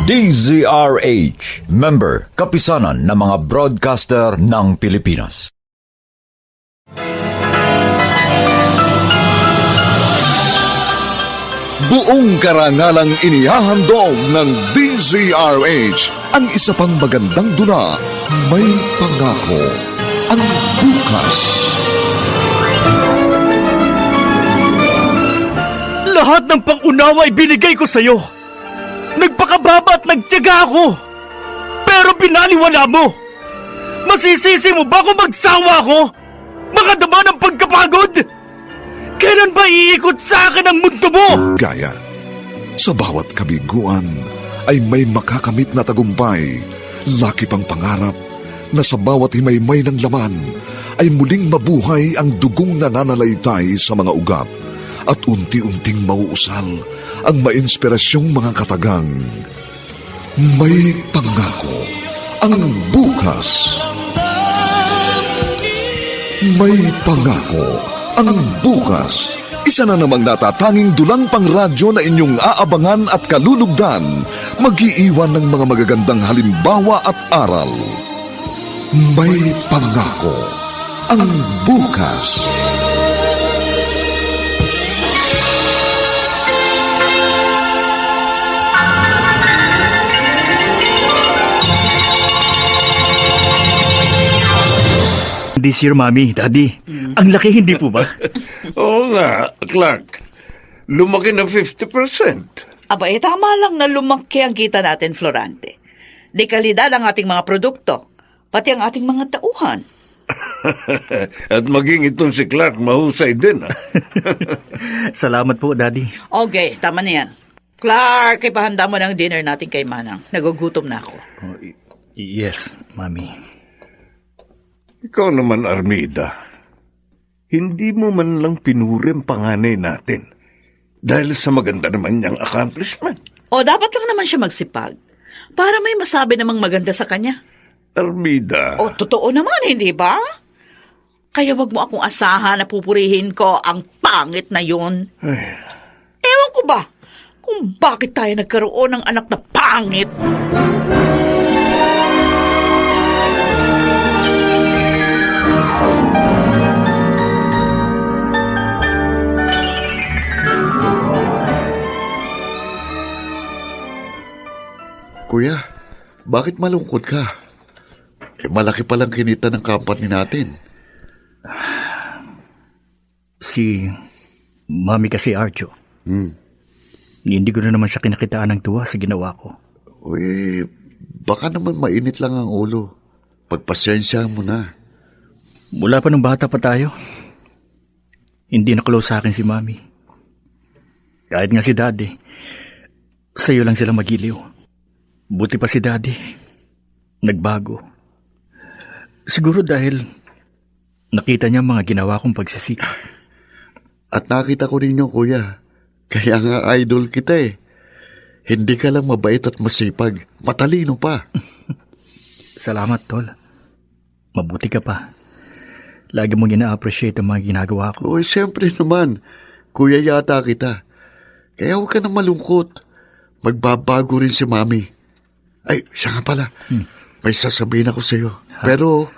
DZRH, member, kapisanan ng mga broadcaster ng Pilipinas. Buong karangalang inihahandog ng DZRH ang isa pang magandang dula, May Pangako, ang bukas. Lahat ng pang-unawa ay binigay ko sa'yo. Nagpakababa at nagtiyaga ako. Pero binaliwala mo. Masisisi mo ba kung magsawa ako? Makadama ng pagkapagod? Kailan ba iikot sa akin ang mundo mo? Gaya, sa bawat kabiguan ay may makakamit na tagumpay. Laki pang pangarap na sa bawat himaymay ng laman ay muling mabuhay ang dugong nananalaytay sa mga ugat at unti-unting mauusal ang mainspirasyong mga katagang. May Pangako, ang bukas. May Pangako, ang bukas. Isa na namang natatanging dulang pangradyo na inyong aabangan at kalulugdan, mag-iiwan ng mga magagandang halimbawa at aral. May Pangako, ang bukas. This year, Mami, Daddy. Ang laki, hindi po ba? Oo nga, Clark. Lumaki na 50%. Aba, tama lang na lumaki ang kita natin, Florante. Di kalidad ang ating mga produkto, pati ang ating mga tauhan. At maging itong si Clark mahusay din. Salamat po, Daddy. Okay, tama na yan. Clark, ipahanda mo ng dinner natin kay Manang. Nagugutom na ako. Yes, Mami. Ikaw naman, Armida. Hindi mo man lang pinuri ang panganay natin dahil sa maganda naman niyang accomplishment. O, dapat lang naman siya magsipag para may masabi namang maganda sa kanya. Armida. O, totoo naman, hindi ba? Kaya wag mo akong asahan na pupurihin ko ang pangit na yun. Ay. Ewan ko ba kung bakit tayo nagkaroon ng anak na pangit? Kuya, bakit malungkot ka? Malaki palang kinita ng company natin. Si Mami kasi, Arjo. Hindi ko na naman siya kinakitaan ng tuwa sa ginawa ko. Uy, baka naman mainit lang ang ulo. Pagpasensyahan mo na. Mula pa nung bata pa tayo, hindi na close sa akin si Mami. Kahit nga si Daddy, sa'yo lang sila magiliw. Buti pa si Daddy, nagbago. Siguro dahil nakita niya mga ginawa kong pagsisikap. At nakita ko rin yung kuya. Kaya nga idol kita eh. Hindi ka lang mabait at masipag. Matalino pa. Salamat, Tol. Mabuti ka pa. Lagi mong ina-appreciate ang mga ginagawa ko. Uy, siyempre naman. Kuya yata kita. Kaya huwag ka na malungkot. Magbabago rin si Mami. Ay, siya nga pala. May sasabihin ako sa'yo. Pero,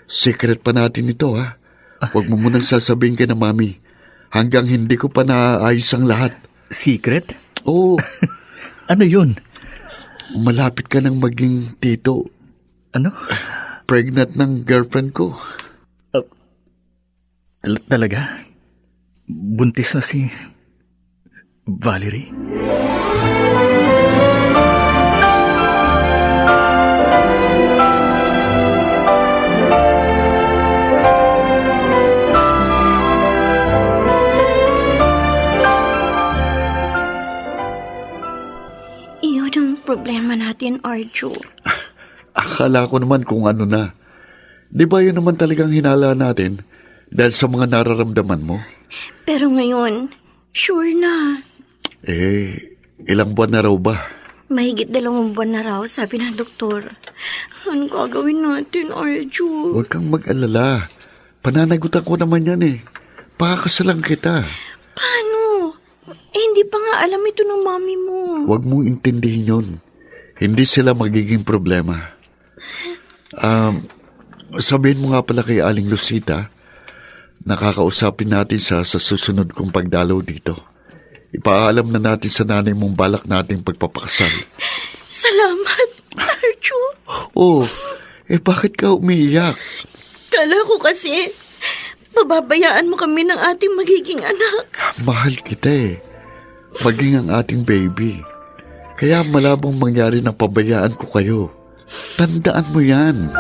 secret pa natin ito, ha? Huwag mo munang sasabihin kay na Mami. Hanggang hindi ko pa naaayos ang lahat. Secret? Oo. Ano yun? Malapit ka nang maging tito. Ano? Pregnant ng girlfriend ko. Talaga? Buntis na si Valerie? Problema natin, Arjo. Akala ko naman kung ano na. Di ba yun naman talagang hinala natin dahil sa mga nararamdaman mo? Pero ngayon, sure na. Ilang buwan na raw ba? Mahigit 2 buwan na raw, sabi ng doktor. Ano gagawin natin, Arjo? Huwag kang mag-alala. Pananagutan ko naman yan eh. Pakakasalan kita. Paano? hindi pa nga alam ito ng mami mo. Huwag mong intindihin yun. Hindi sila magiging problema. Sabihin mo nga pala kay Aling Lucita, nakakausapin natin sa susunod kong pagdalaw dito. Ipaalam na natin sa nanay mong balak nating pagpapakasal. Salamat, Arjo. Oh, bakit ka umiiyak? Kala ko kasi, pababayaan mo kami ng ating magiging anak. Mahal kita eh. Maging ang ating baby. Kaya malabong mangyari na pabayaan ko kayo. Tandaan mo yan.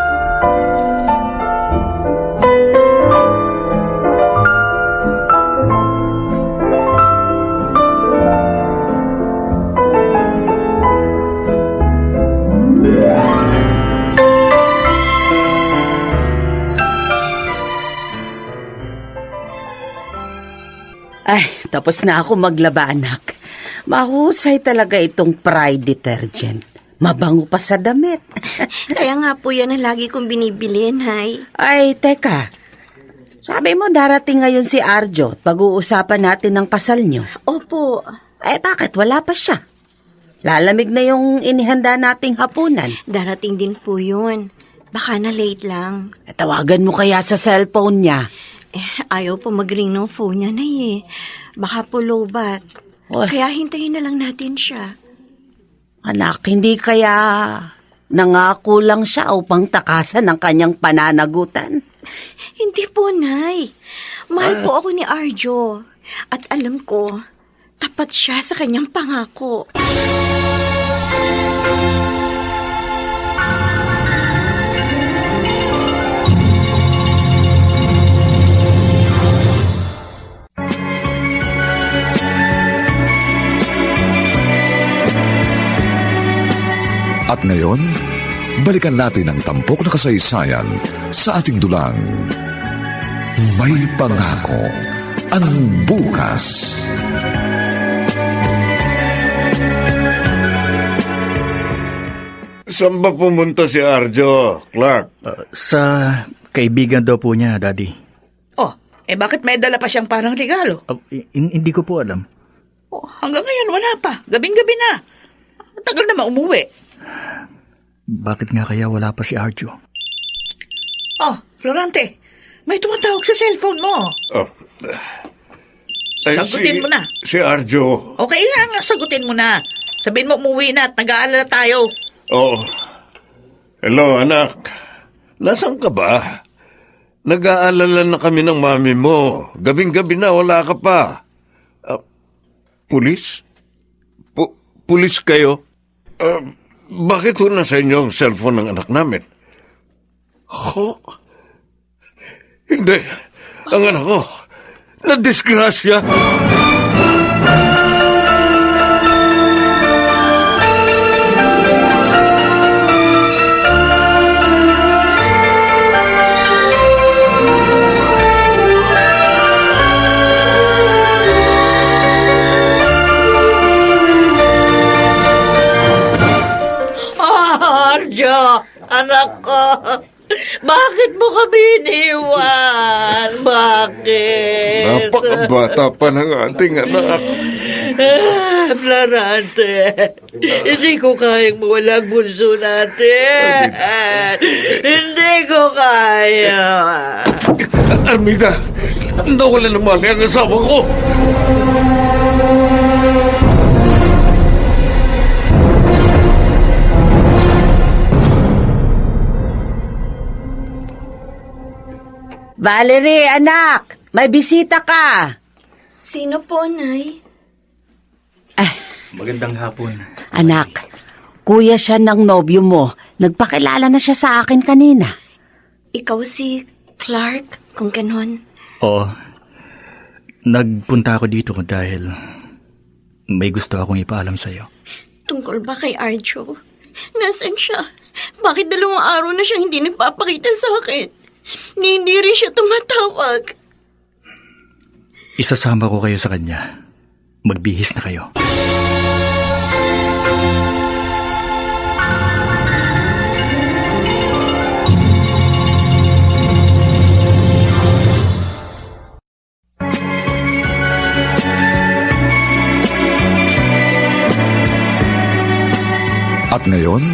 Ay, tapos na ako maglaba, anak. Mahusay talaga itong Pride detergent. Mabango pa sa damit. Kaya nga po yan ang lagi kong binibili, Nay. Ay, teka. Sabi mo darating ngayon si Arjo at pag-uusapan natin ng kasal nyo. Opo. Ay, bakit? Wala pa siya. Lalamig na yung inihanda nating hapunan. Darating din po yun. Baka na late lang. Tawagan mo kaya sa cellphone niya. Ayaw po mag-ring ng phone niya, Nay. Baka po lowbat. Kaya hintayin na lang natin siya. Anak, hindi kaya nangako lang siya upang takasan ang kanyang pananagutan? Hindi po, Nay. Mahal po ako ni Arjo. At alam ko, tapat siya sa kanyang pangako. At ngayon, balikan natin ang tampok na kasaysayan sa ating dulang. May pangako ang bukas. Saan ba pumunta si Arjo, Clark? Sa kaibigan daw po niya, Daddy. Oh, bakit may dala pa siyang parang regalo? Hindi ko po alam. Oh, hanggang ngayon wala pa. Gabing-gabi na. Tagal na umuwi. Bakit nga kaya wala pa si Arjo? Oh, Florante, may tumatawag sa cellphone mo. Oh. Sagutin mo na. Si Arjo. Okay nga, sagutin mo na. Sabihin mo umuwi na at nag-aalala tayo. Oh. Hello, anak. Nasaan ka ba? Nag-aalala na kami ng mami mo. Gabing-gabi na, wala ka pa. Pulis? Pulis kayo? Bakit ho nasa inyo ang cellphone ng anak namin? Ho? Hindi. Ang anak ko, nadisgrasya. Arjo, anak ko, bakit mo kami iniwan? Bakit? Napakabata pa ng ating anak. Florante, hindi ko kayang mawala ang bunso natin. Hindi ko kaya. Armida, nawala ng mali ang asawa ko. Valerie, anak! May bisita ka! Sino po, Nay? Magandang hapon. Anak, kuya siya ng nobyo mo. Nagpakilala na siya sa akin kanina. Ikaw si Clark, kung ganon. Oo. Nagpunta ako dito dahil may gusto akong ipaalam sa'yo. Tungkol ba kay Arjo? Nasaan siya? Bakit 2 araw na siyang hindi nagpapakita sa akin? Hindi rin siya tumatawag. Isasama ko kayo sa kanya. Magbihis na kayo. Ngayon,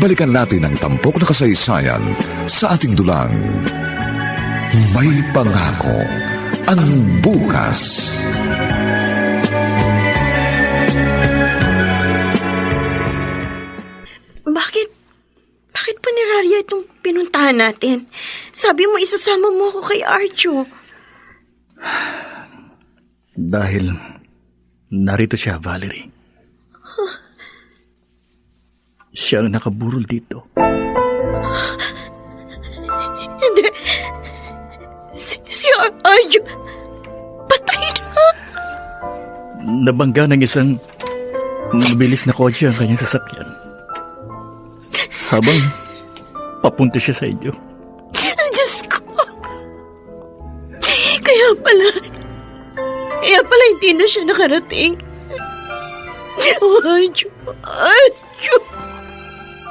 balikan natin ang tampok na kasaysayan sa ating dulang. May pangako ang bukas. Bakit paniraria itong pinuntahan natin? Sabi mo isasama mo ako kay Arjo. Dahil narito siya, Valerie. Siya ang nakaburol dito. Hindi. Si Arjo, patay na. Nabangga ng isang mabilis na kotse ang kanyang sasakyan. Habang papunta siya sa inyo. Diyos ko. Kaya pala hindi na siya nakarating. Arjo.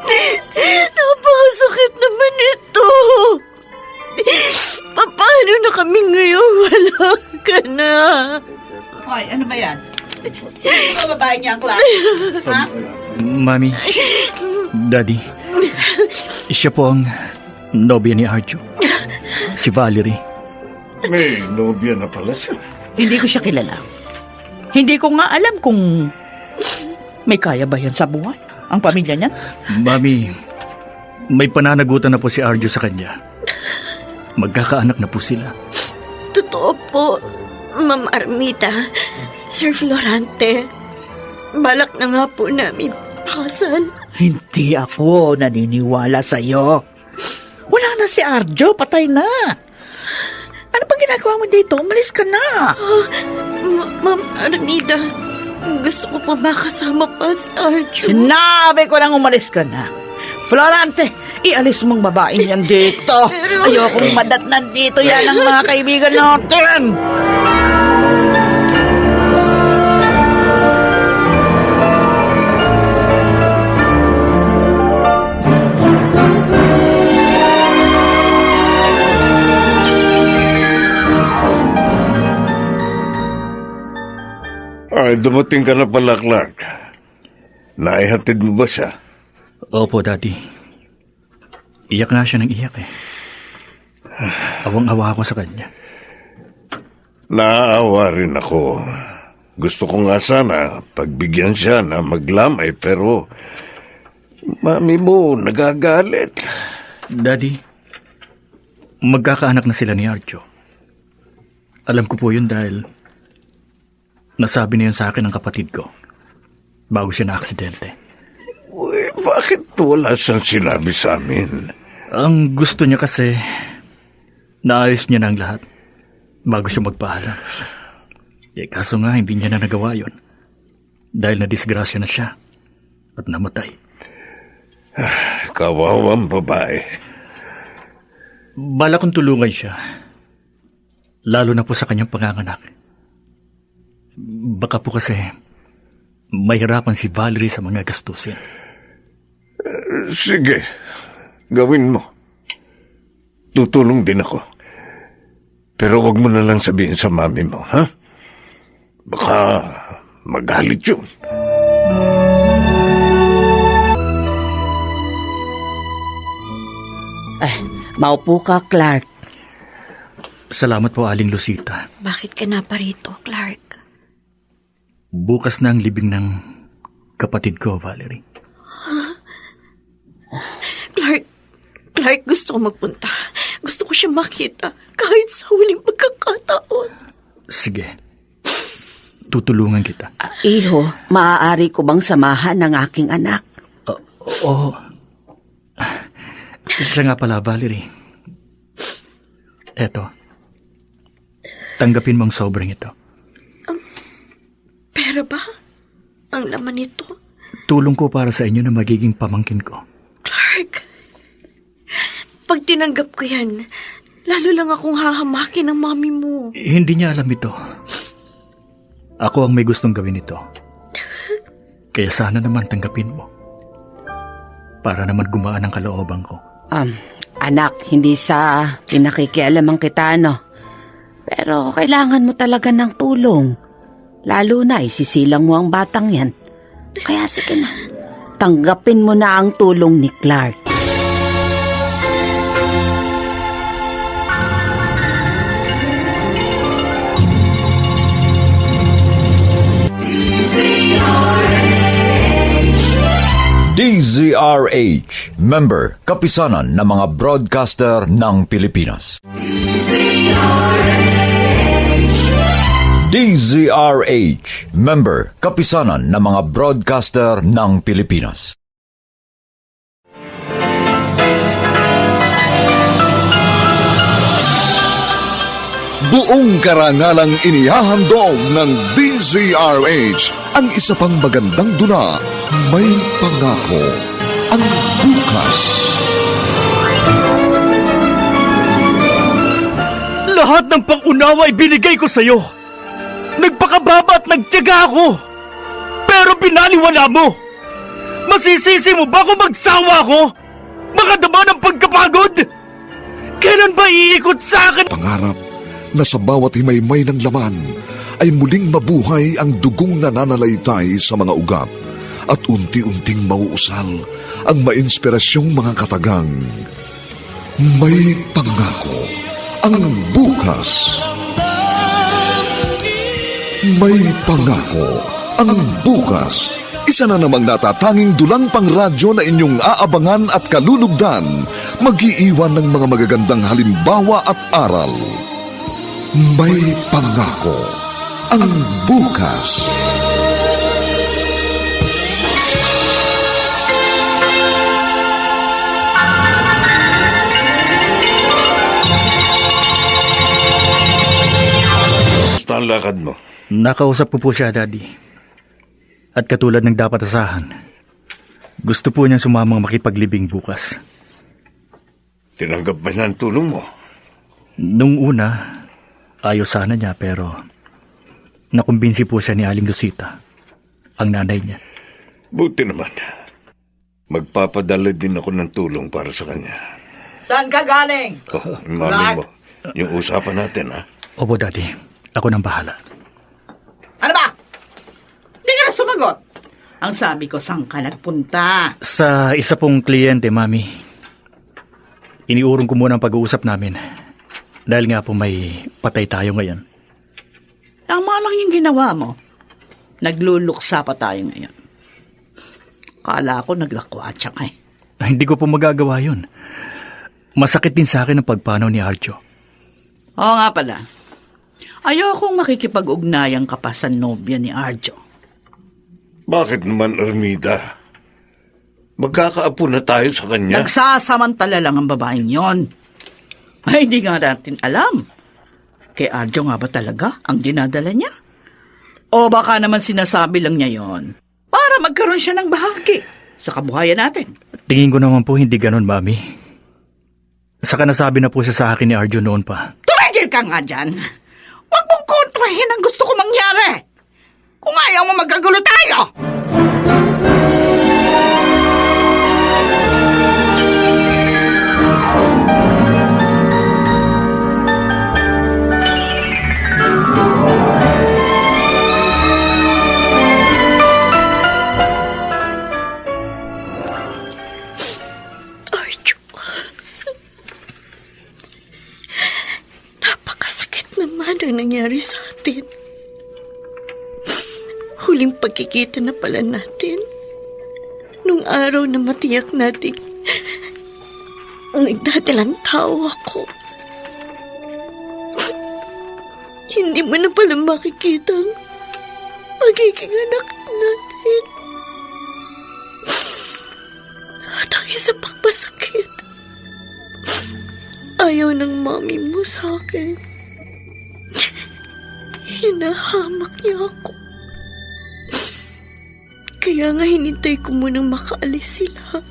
Napakasakit naman ito. Paano na kami ngayon? Wala ka na. Ay, ano ba yan? Ano babae niya ang klase? Ha? Mami, Daddy, siya po ang nobya ni Arjo. Si Valerie. May nobya na pala siya. Hindi ko siya kilala. Hindi ko nga alam kung may kaya ba yan sa buhay, ang pamilya niya. Mami, may pananagutan na po si Arjo sa kanya. Magkakaanak na po sila. Totoo po, Ma'am Armida, Sir Florante. Balak na nga po namin pakasal. Hindi ako naniniwala sa'yo. Wala na si Arjo, patay na. Ano pang ginagawa mo dito? Umalis ka na. Ma'am Armida, gusto ko pa makasama pa si Arjo. Sinabi ko nang umalis ka na. Florante, ialis mong babaeng yan dito. Ayokong madatnan dito yan ang mga kaibigan natin. Ay, dumating ka na pala, Clark. Naihatid mo ba siya? Opo, Daddy. Iyak nga siya ng iyak eh. Awang-awa ako sa kanya. Naaawa rin ako. Gusto ko nga sana pagbigyan siya na maglamay pero mami mo nagagalit. Daddy, magkakaanak na sila ni Arjo. Alam ko po yun dahil nasabi na yun sa akin ng kapatid ko bago siya na-aksidente. Uy, bakit wala siyang sinabi sa amin? Ang gusto niya kasi naayos niya na ang lahat bago siya magpaalam. Kaso nga hindi niya na nagawa yun dahil na-disgrasya na siya at namatay. Kawawang babae. Bala kong tulungan siya, lalo na po sa kanyang panganganak. Baka po kasi mahirapan si Valerie sa mga gastusin. Sige, gawin mo. Tutulong din ako. Pero wag mo na lang sabihin sa mami mo, ha? Baka magalit yun. Maupo ka, Clark. Salamat po, Aling Lucita. Bakit ka na pa rito, Clark? Bukas na ang libing ng kapatid ko, Valerie. Clark, gusto ko magpunta. Gusto ko siya makita kahit sa huling pagkakataon. Sige. Tutulungan kita. Iho, maaari ko bang samahan ng aking anak? Oo. Siya nga pala, Valerie. Eto. Tanggapin mo ang sobrang ito. Pera ba? Ang laman nito? Tulong ko para sa inyo na magiging pamangkin ko. Clark, pag tinanggap ko yan, lalo lang akong hahamakin ng mami mo. Hindi niya alam ito. Ako ang may gustong gawin ito. Kaya sana naman tanggapin mo. Para naman gumaan ang kalooban ko. Anak, hindi sa pinakikialaman kita, no? Pero kailangan mo talaga ng tulong. Lalo na, isisilang mo ang batang yan. Kaya sige na. tanggapin mo na ang tulong ni Clark. DZRH, member, kapisanan ng mga broadcaster ng Pilipinas. DZRH, member, kapisanan ng mga broadcaster ng Pilipinas. Buong karangalang inihahandog ng DZRH ang isa pang magandang dula, May Pangako, ang bukas. Lahat ng pang-unawa ay binigay ko sa'yo. Nagpakababa at nagtiyaga ako. Pero binaliwala mo. Masisisi mo ba kung magsawa ako? Makadama ng pagkapagod? Kailan ba iikot sa akin? Pangarap na sa bawat himaymay ng laman ay muling mabuhay ang dugong nananalaytay sa mga ugat at unti-unting mauusal ang mainspirasyong mga katagang. May Pangako, ang bukas. May Pangako, ang bukas. Isa na namang natatanging dulang pangradyo na inyong aabangan at kalulugdan, mag-iiwan ng mga magagandang halimbawa at aral. May Pangako, ang bukas. Basta ang lakad mo. Nakausap ko po siya, Daddy. At katulad ng dapat asahan, gusto po niyang sumamang makipaglibing bukas. Tinanggap ba niya ang tulong mo? Nung una, ayos sana niya pero nakumbinsi po siya ni Aling Lucita, ang nanay niya. Buti naman. Magpapadala din ako ng tulong para sa kanya. Saan ka galing? Oh, yung mami mo. Yung usapan natin, ha? Opo, Daddy. Ako nang bahala. Ano ba? Di ka na sumagot. Ang sabi ko, saan ka nagpunta? Sa isa pong kliyente, Mami. Iniurong ko muna ang pag-uusap namin. Dahil nga po may patay tayo ngayon. Tama lang yung ginawa mo. Nagluluksa pa tayo ngayon. Kala ko naglakwatsa ka eh. Hindi ko po magagawa yun. Masakit din sa akin ang pagpanaw ni Arjo. Oo nga pala. Ayokong makikipag-ugnayang ka pa sa nobya ni Arjo. Bakit naman, Armida? Magkakaapo na tayo sa kanya. Nagsasamantala lang ang babaeng yon. Ay, hindi nga natin alam. Kay Arjo nga ba talaga ang dinadala niya? O baka naman sinasabi lang niya yon para magkaroon siya ng bahagi sa kabuhayan natin. Tingin ko naman po hindi ganun, Mami. Saka nasabi na po siya sa akin ni Arjo noon pa. Tumigil ka nga dyan. Huwag mong kontrahin ang gusto ko mangyari. Kung ayaw mo magkagulo tayo. Arjo, napakasakit naman ang nangyari sa atin. Huling pagkikita na pala natin. Nung araw na matiyak natin, nagdadalang tao ako. Hindi mo na pala makikita ang magiging anak natin. At ang isa pang masakit, ayaw ng mami mo sa akin. Hinahamak niya ako. Kaya nga hinintay ko munang makaalis sila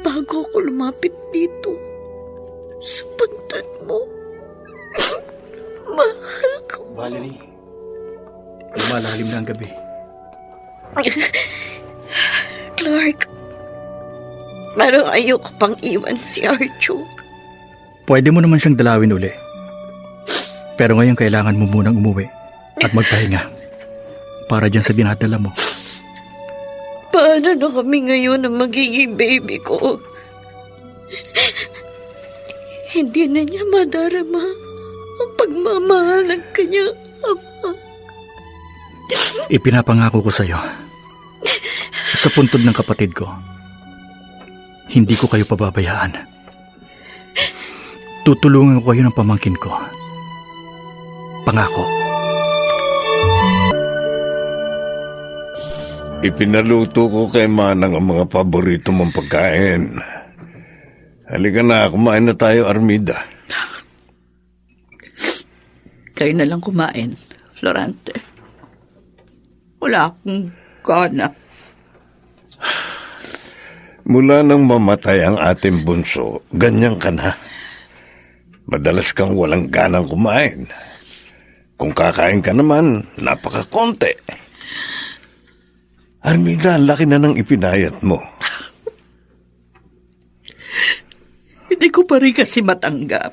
bago ako lumapit dito sa pagtad mo. Mahal ko. Valerie, lumalalim na ang gabi. Clark, parang ayoko pang iwan si Arjo. Pwede mo naman siyang dalawin uli. Pero ngayon kailangan mo munang umuwi at magpahinga para dyan sa dinadala mo. Paano na kami ngayon ang magiging baby ko? Hindi na niya madarama ang pagmamahal ng kanyang ama. Ipinapangako ko sa'yo, sa puntod ng kapatid ko, hindi ko kayo pababayaan. Tutulungan ko kayo ng pamangkin ko. Pangako. Ipinaluto ko kay Manang ang mga paborito mong pagkain. Halika na, kumain na tayo, Armida. Kayo na lang kumain, Florante. Wala akong gana. Mula nang mamatay ang ating bunso, ganyan ka na. Madalas kang walang ganang kumain. Kung kakain ka naman, napakakonti. Armida, ang laki na ng ipinayat mo. Hindi ko pa rin kasi matanggap.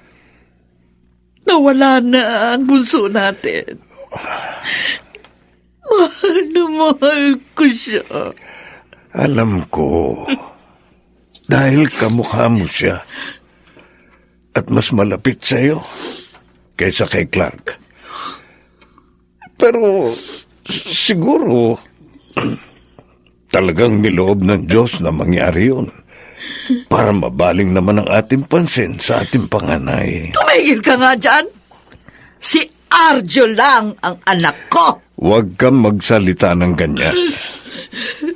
Nawala na ang bunso natin. Mahal na mahal ko siya. Alam ko. Dahil kamukha mo siya. At mas malapit sa'yo kaysa kay Clark. Pero siguro talagang niloob ng Diyos na mangyari yun para mabaling naman ang ating pansin sa ating panganay. Tumigil ka nga dyan! Si Arjo lang ang anak ko! Huwag kang magsalita ng ganyan.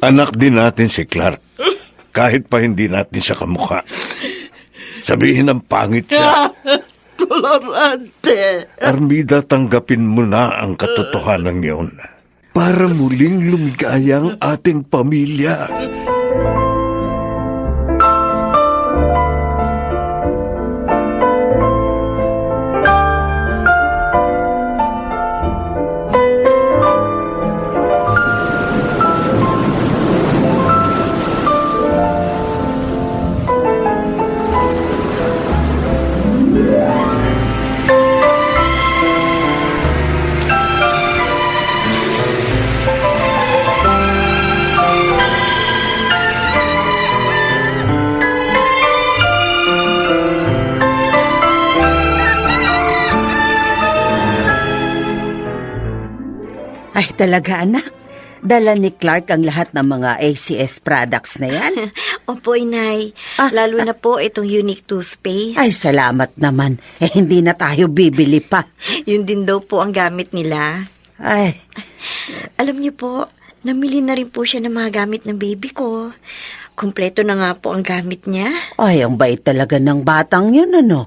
Anak din natin si Clark. Kahit pa hindi natin siya kamukha. Sabihin ang pangit siya. Florante! Armida, tanggapin mo na ang katotohanan yun. Para muling lumigaya ang ating pamilya. Ay, talaga anak. Dala ni Clark ang lahat ng mga ACS products na yan. Opo, Inay. Lalo na po itong unique toothpaste. Ay, salamat naman. Hindi na tayo bibili pa. Yun din daw po ang gamit nila. Ay. Alam niyo po, namili na rin po siya ng mga gamit ng baby ko. Kumpleto na nga po ang gamit niya. Ay, ang bait talaga ng batang yun, ano?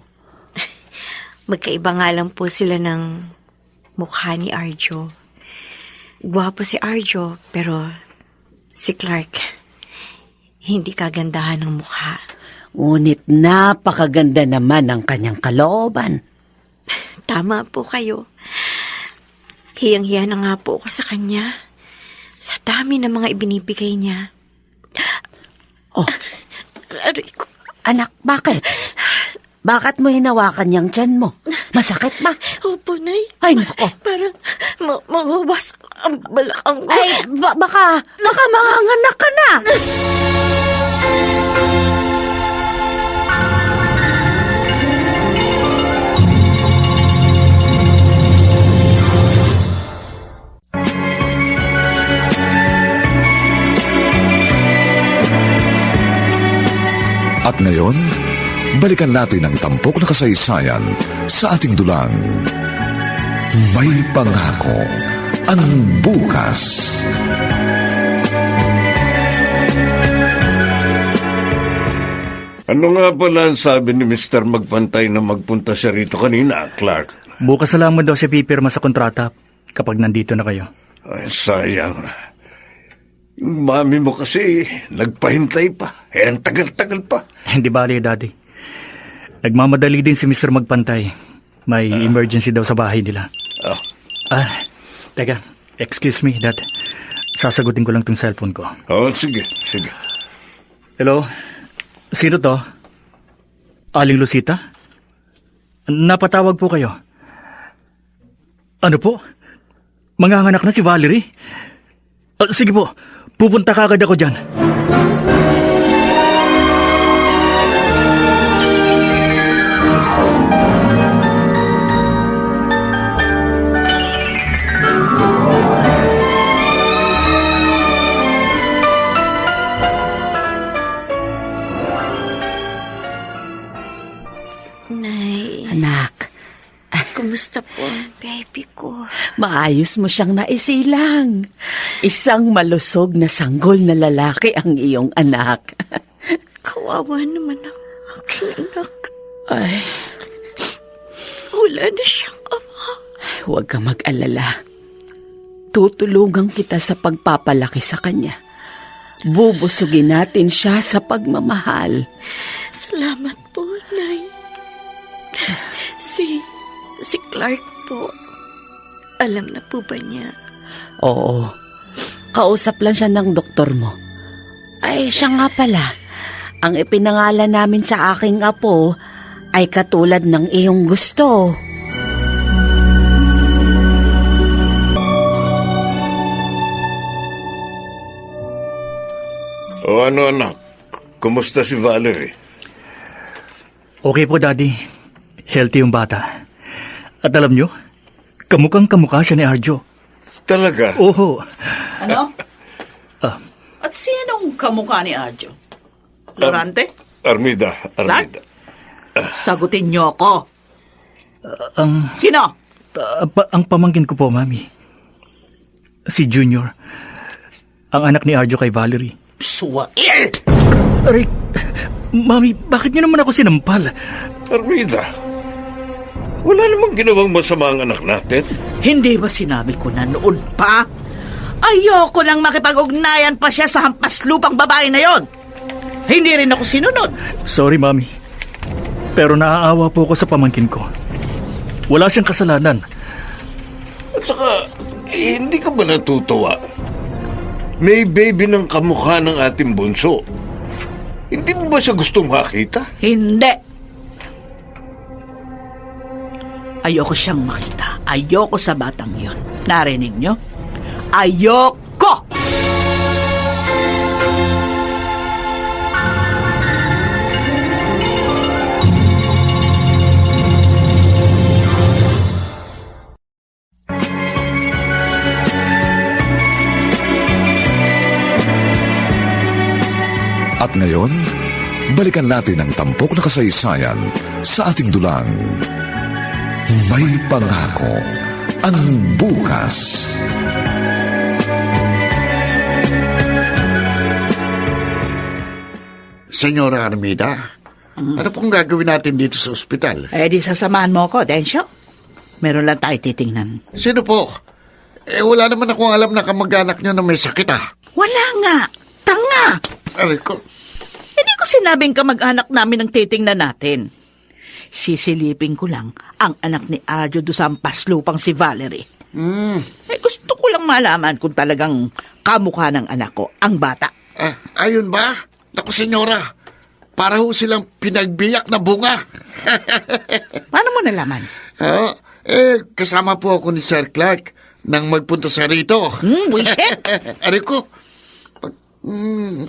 Magkaiba nga lang po sila ng mukha ni Arjo. Gwapo si Arjo, pero si Clark, hindi kagandahan ng mukha. Ngunit napakaganda naman ang kanyang kalooban. Tama po kayo. Hiyang-hiya na nga po ako sa kanya. Sa dami ng mga ibinibigay niya. Oh, Aray ko. anak, bakit? Bakit mo hinawakan yung tiyan mo? Masakit ba? Opo, Nay. Ay, nako. Parang mababas ang balakang ko. Ay, baka manganganak ka na. At ngayon, balikan natin ang tampok na kasaysayan sa ating dulang. May pangako ang bukas. Ano nga pala ang sabi ni Mr. Magpantay na magpunta siya rito kanina, Clark? Bukas na lamang daw siya pipirma sa kontrata kapag nandito na kayo. Ay, sayang. Yung mami mo kasi nagpahintay pa. Ang tagal-tagal pa. Hindi bali, Daddy. Nagmamadali din si Mr. Magpantay. May emergency daw sa bahay nila. Teka. Excuse me, Dad. Sasagutin ko lang tong cellphone ko. Sige. Hello? Sino to? Aling Lucita? Napatawag po kayo. Ano po? Manganganak na si Valerie? Sige po. Pupunta ka agad ako dyan. Nay, Anak, kumusta po ang baby ko? maayos mo siyang naisilang. Isang malusog na sanggol na lalaki ang iyong anak. Kawawa naman ang aking anak. Ay, Wala na siyang ama. huwag kang mag-alala. Tutulungan kita sa pagpapalaki sa kanya. Bubusugin natin siya sa pagmamahal. Salamat po, Nay. Si Clark po. Alam na po ba niya? Oo. Kausap lang siya ng doktor mo. Ay, siya nga pala. Ang ipinangalan namin sa aking apo ay katulad ng iyong gusto. O ano anak, kumusta si Valerie? Okay po, Daddy. Healthy yung bata. At alam nyo, kamukha siya ni Arjo. Talaga? Oho. Ano? Ah. At sinong kamukha ni Arjo? Florante? Armida. Sagutin niyo ako. Ang Sino? pamangkin ko po, Mami. Si Junior. Ang anak ni Arjo kay Valerie. Suwail! Aray, Mami, bakit niyo naman ako sinampal? Armida, wala namang ginawang masama ang anak natin. Hindi ba sinabi ko na noon pa? Ayoko lang makipag-ugnayan pa siya sa hampas lupang babae na yon. Hindi rin ako sinunod. Sorry, Mami. Pero naaawa po ako sa pamangkin ko. Wala siyang kasalanan. At saka, hindi ka ba natutuwa? May baby ng kamukha ng ating bunso. Hindi mo ba siya gustong makita? Hindi. Ayoko siyang makita. Ayoko sa batang yon. Narinig niyo? Ayoko! At ngayon, balikan natin ang tampok na kasaysayan sa ating dulang. May pangako ang bukas. Senyora Armida, ano pong gagawin natin dito sa ospital? Eh di sasamahan mo ako, Densyo. Meron lang tayo titingnan. Sino po? Wala naman akong alam na kamag-anak niyo na may sakit Wala nga. Tanga. Aray ko. Hindi ko sinabing kamag-anak namin ang titingnan natin. Sisilipin ko lang ang anak ni Arjo do sa paslupang si Valerie. Gusto ko lang malaman kung talagang kamukha ng anak ko, ang bata. Ayun ba? Naku, senyora. Para ho silang pinagbiyak na bunga. Paano mo nalaman? Kasama po ako ni Sir Clark nang magpunta sa rito. Buisit! Aray ko.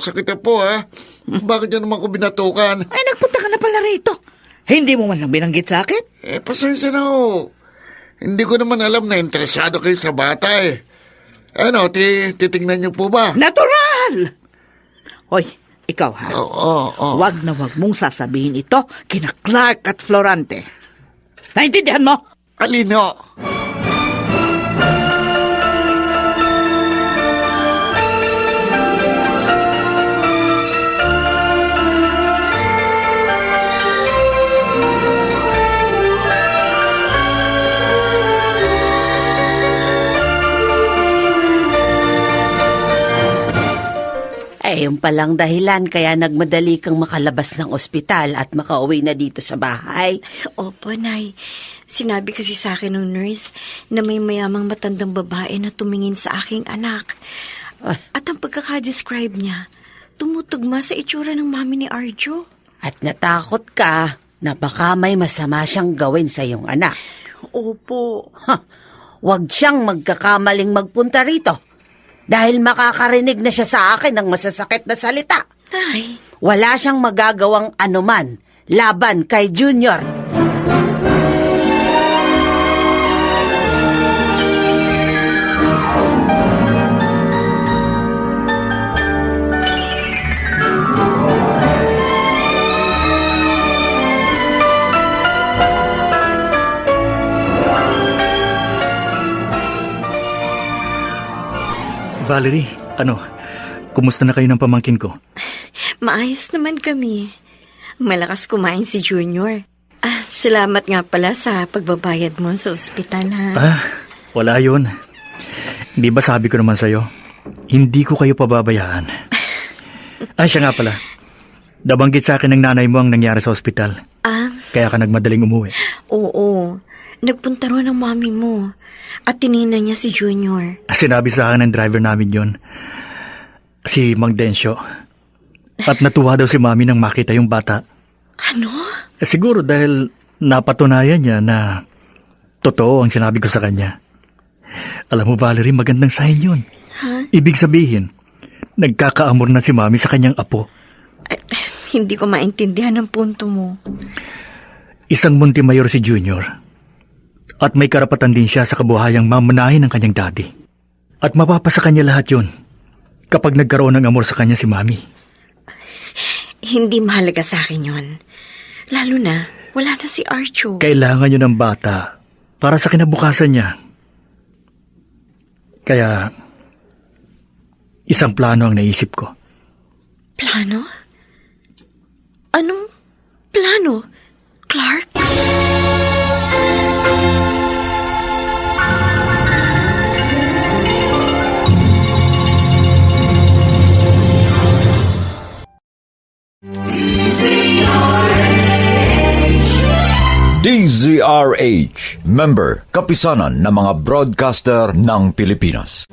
Sakit na po, Bakit niya naman ko binatukan? Ay, nagpunta ka na pala rito. Hindi mo man lang binanggit sa akin? Pasensya na ho. Hindi ko naman alam na interesado kayo sa bata, Ano, titingnan niyo po ba? Natural! Hoy, ikaw ha? Oo. Wag na wag mong sasabihin ito kina Clark at Florante. Naintindihan mo? Alino? Yung palang dahilan kaya nagmadali kang makalabas ng ospital at makauwi na dito sa bahay. Opo, Nay. Sinabi kasi sa akin ng nurse na may mayamang matandang babae na tumingin sa aking anak. At ang pagkakadescribe niya, tumutugma sa itsura ng mami ni Arjo. At natakot ka na baka may masama siyang gawin sa iyong anak. Opo. Huwag siyang magkakamaling magpunta rito. dahil makakarinig na siya sa akin ng masasakit na salita. Nay, Wala siyang magagawang anuman laban kay Junior. Valerie, kumusta na kayo ng pamangkin ko? maayos naman kami. Malakas kumain si Junior. Salamat nga pala sa pagbabayad mo sa ospital, ha? Wala yun. Di ba sabi ko naman sa'yo, hindi ko kayo pababayaan. Siya nga pala. Nabanggit sa akin ng nanay mo ang nangyari sa ospital. Kaya ka nagmadaling umuwi. Oo. Nagpunta ro ng mami mo. At tinina niya si Junior. Sinabi sa akin ng driver namin yon, si Mang Densyo. At natuwa daw si mami nang makita yung bata. Ano? Siguro dahil napatunayan niya na totoo ang sinabi ko sa kanya. Alam mo, Valerie, magandang sign yun. Ha? Ibig sabihin, nagkakaamor na si mami sa kanyang apo. Hindi ko maintindihan ang punto mo. Isang Montemayor si Junior. At may karapatan din siya sa kabuhayang mamanahin ng kanyang daddy. At mapapasa kanya lahat yun kapag nagkaroon ng amor sa kanya si mami. Hindi mahalaga sa akin yun. Lalo na, wala na si Archo. Kailangan yun ng bata para sa kinabukasan niya. Kaya, isang plano ang naisip ko. Plano? Anong plano, Clark? DZRH, member, kapisanan ng mga broadcaster ng Pilipinas.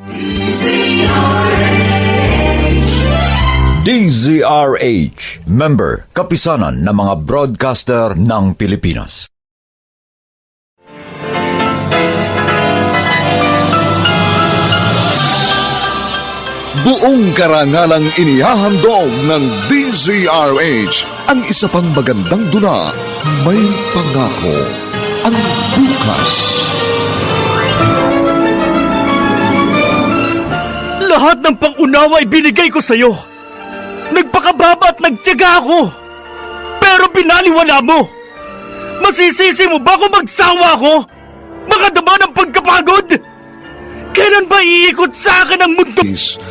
DZRH, member, kapisanan ng mga broadcaster ng Pilipinas. Buong karangalang inihahandog ng DZRH ang isa pang magandang dula, May Pangako, ang bukas. Lahat ng pangunawa ay binigay ko sa'yo. Nagpakababa at nagtiyaga ako. Pero binaliwala mo. Masisisi mo ba kung magsawa ako? Makadama ng pagkapagod? Kailan ba iikot sa akin ang mundo?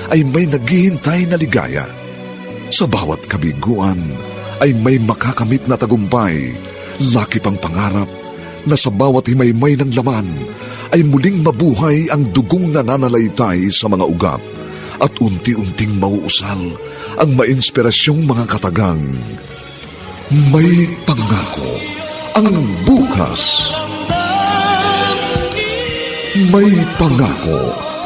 Ay may naghihintay na ligaya. Sa bawat kabiguan ay may makakamit na tagumpay. Laki pang pangarap na sa bawat himaymay ng laman ay muling mabuhay ang dugong nananalaytay sa mga ugat at unti-unting mauusal ang mainspirasyong mga katagang. May Pangako, ang bukas. May Pangako,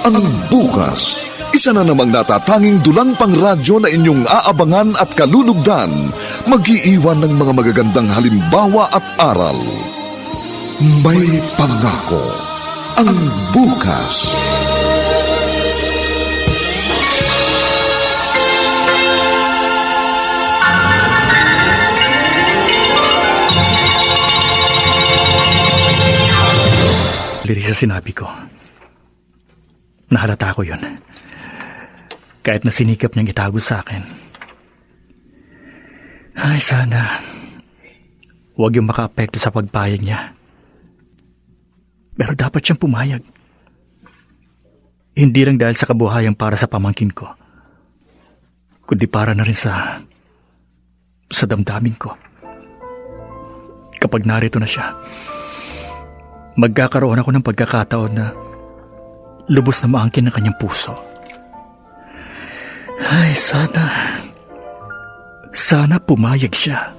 ang bukas. Isa na namang natatanging dulang pangradyo na inyong aabangan at kalulugdan, mag-iiwan ng mga magagandang halimbawa at aral. May Pangako, ang bukas. Liris sa sinabi ko. Nahalata ko yun. Kahit na sinikap niyang itago sa akin. Ay, sana huwag yung makaapekto sa pagpayag niya. Pero dapat siyang pumayag. Hindi lang dahil sa kabuhayan para sa pamangkin ko, kundi para na rin sa damdamin ko. Kapag narito na siya, magkakaroon ako ng pagkakataon na lubos na maangkin ng kanyang puso. Ay, sana pumayag siya.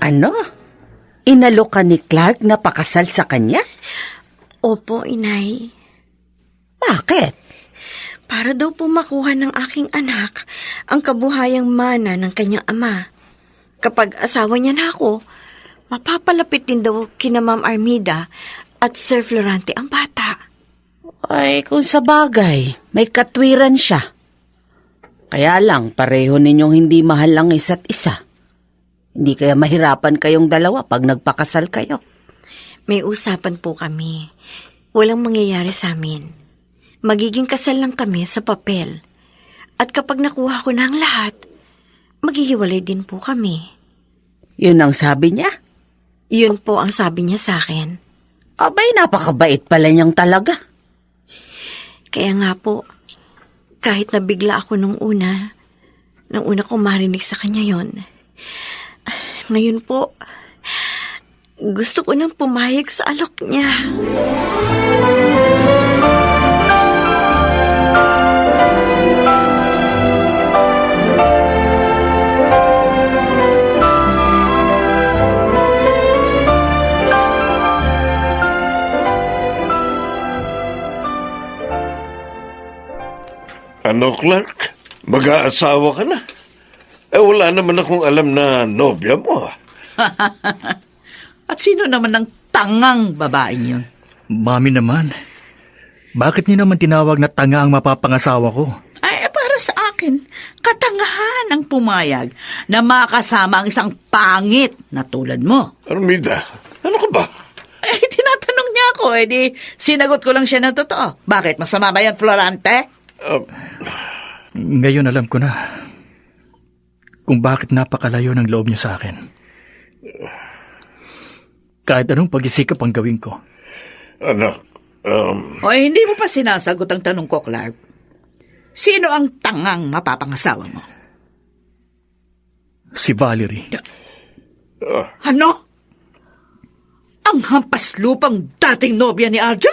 Ano? Inalok ka ni Clark na pakasal sa kanya? Opo, Inay. Bakit? Para daw po makuha ng aking anak ang kabuhayang mana ng kanyang ama. Kapag asawa niya na ako, mapapalapit din daw kina Ma'am Armida at Sir Florante ang bata. Ay, kung sa bagay, may katwiran siya. Kaya lang, pareho ninyong hindi mahal ang isa't isa. Hindi kaya mahirapan kayong dalawa pag nagpakasal kayo. May usapan po kami. Walang mangyayari sa amin. Magiging kasal lang kami sa papel. At kapag nakuha ko na ang lahat, maghihiwalay din po kami. Yun ang sabi niya? Yun po ang sabi niya sa akin. Abay, napakabait pala niyang talaga. Kaya nga po, kahit nabigla ako nung una kong marinig sa kanya yon. Ngayon po, gusto ko nang pumayag sa alok niya. Ano, Clark? Mag-aasawa ka na? Wala naman akong alam na nobya mo. At sino naman ang tangang babaeng yun? Mami naman, bakit niyo naman tinawag na tanga ang mapapangasawa ko? Ay, para sa akin, katangahan ang pumayag na makasama ang isang pangit na tulad mo. Armida, ano ka ba? Tinatanong niya ako, di sinagot ko lang siya ng totoo. Bakit, masama ba yan, Florante? Ngayon alam ko na kung bakit napakalayo ng loob niyo sa akin. Kahit anong pag-isikap ang gawin ko. Anak, O hindi mo pa sinasagot ang tanong ko, Clark. Sino ang tangang mapapangasawa mo? Si Valerie. Ano? Ang hampas lupang dating nobya ni Arjo?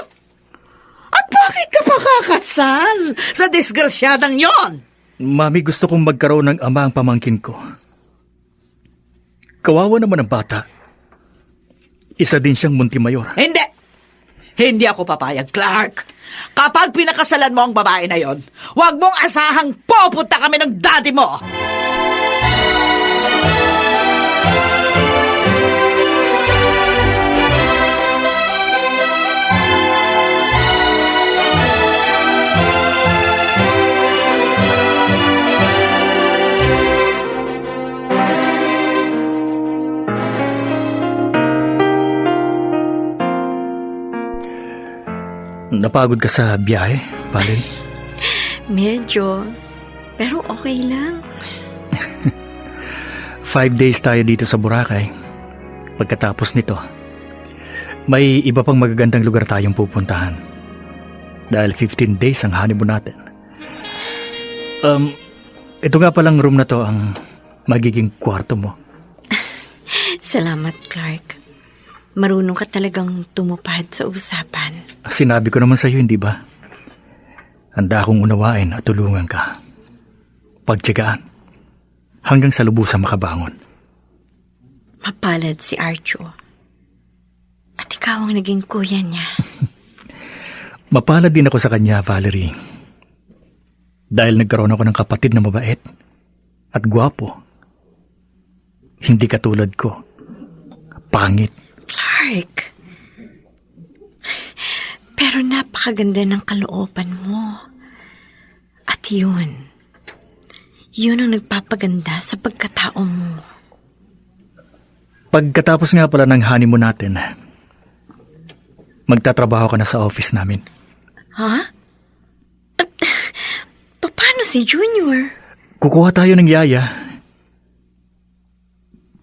At bakit ka pa kakasal sa disgrasyadang yon? Mami, gusto kong magkaroon ng ama ang pamangkin ko. Kawawa naman ang bata. Isa din siyang Montemayor. Hindi! Hindi ako papayag, Clark. Kapag pinakasalan mo ang babae na yon, huwag mong asahang pupunta kami ng daddy mo! Napagod ka sa biyahe, Valerie? Medyo. Pero okay lang. 5 days tayo dito sa Boracay. Pagkatapos nito, may iba pang magagandang lugar tayong pupuntahan. Dahil 15 days ang honeymoon natin. Ito nga palang room na to ang magiging kwarto mo. Salamat, Clark. Marunong ka talagang tumupad sa usapan. Sinabi ko naman sa iyo, hindi ba? Handa akong unawain at tulungan ka. Pagtiyagaan. Hanggang sa lubusang makabangon. Mapalad si Arjo. At ikaw ang naging kuya niya. Mapalad din ako sa kanya, Valerie. Dahil nagkaroon ako ng kapatid na mabait at gwapo. Hindi katulad ko. Pangit. Clark. Pero napakaganda ng kalooban mo. At yun ang nagpapaganda sa pagkatao mo. Pagkatapos nga pala ng honeymoon natin, magtatrabaho ka na sa office namin. Ha? Paano si Junior? Kukuha tayo ng yaya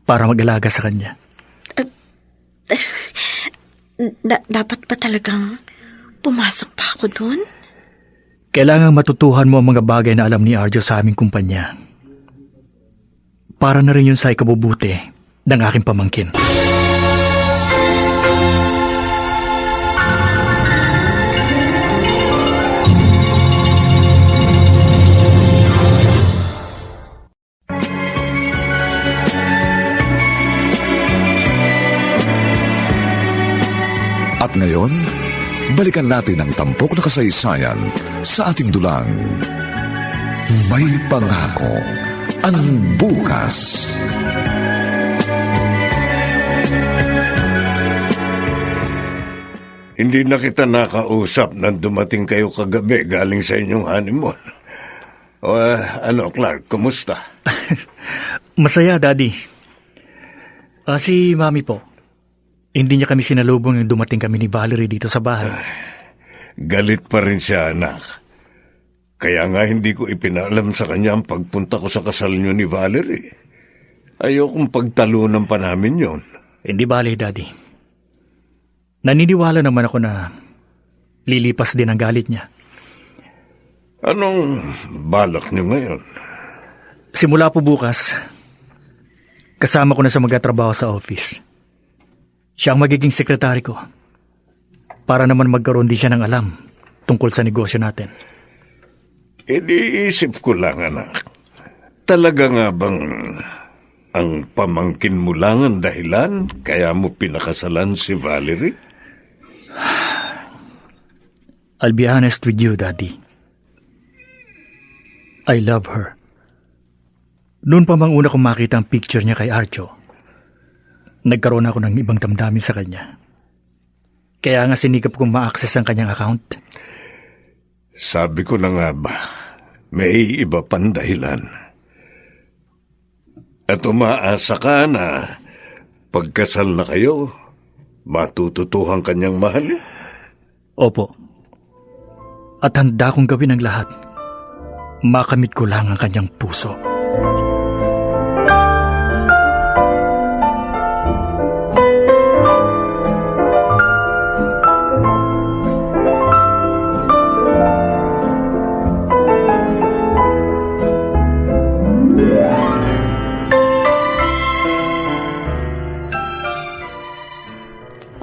para mag-alaga sa kanya. Dapat ba talagang pumasok pa ako doon? Kailangang matutuhan mo ang mga bagay na alam ni Arjo sa aming kumpanya. Para na rin yun sa ikabubuti ng aking pamangkin. At ngayon, balikan natin ang tampok na kasaysayan sa ating dulang. May pangako ang bukas. Hindi na kita nakausap nang dumating kayo kagabi galing sa inyong honeymoon. Ano, Clark, kumusta? Masaya, Daddy. Si Mami po, hindi niya kami sinalubong nung dumating kami ni Valerie dito sa bahay. Galit pa rin siya, anak. Kaya nga hindi ko ipinaalam sa kanya ang pagpunta ko sa kasal niyo ni Valerie. Ayokong pagtalunan pa namin yon. Hindi bale, Daddy. Naniniwala naman ako na lilipas din ang galit niya. Anong balak niyo ngayon? Simula po bukas, kasama ko na sa magtatrabaho sa office. Siya ang magiging sekretary ko. Para naman magkaroon din siya ng alam tungkol sa negosyo natin. Iniisip ko lang, anak. Talaga nga bang ang pamangkin mo lang ang dahilan kaya mo pinakasalan si Valerie? I'll be honest with you, Daddy. I love her. Noon pa mang una kong makita ang picture niya kay Arjo, nagkaroon ako ng ibang damdamin sa kanya. Kaya nga sinikap kong ma-access ang kanyang account. Sabi ko na nga ba, may iba pang dahilan. At umaasa ka na pagkasal na kayo, matututuhan kanyang mahal? Opo. At handa kong gawin ang lahat. Makamit ko lang ang kanyang puso.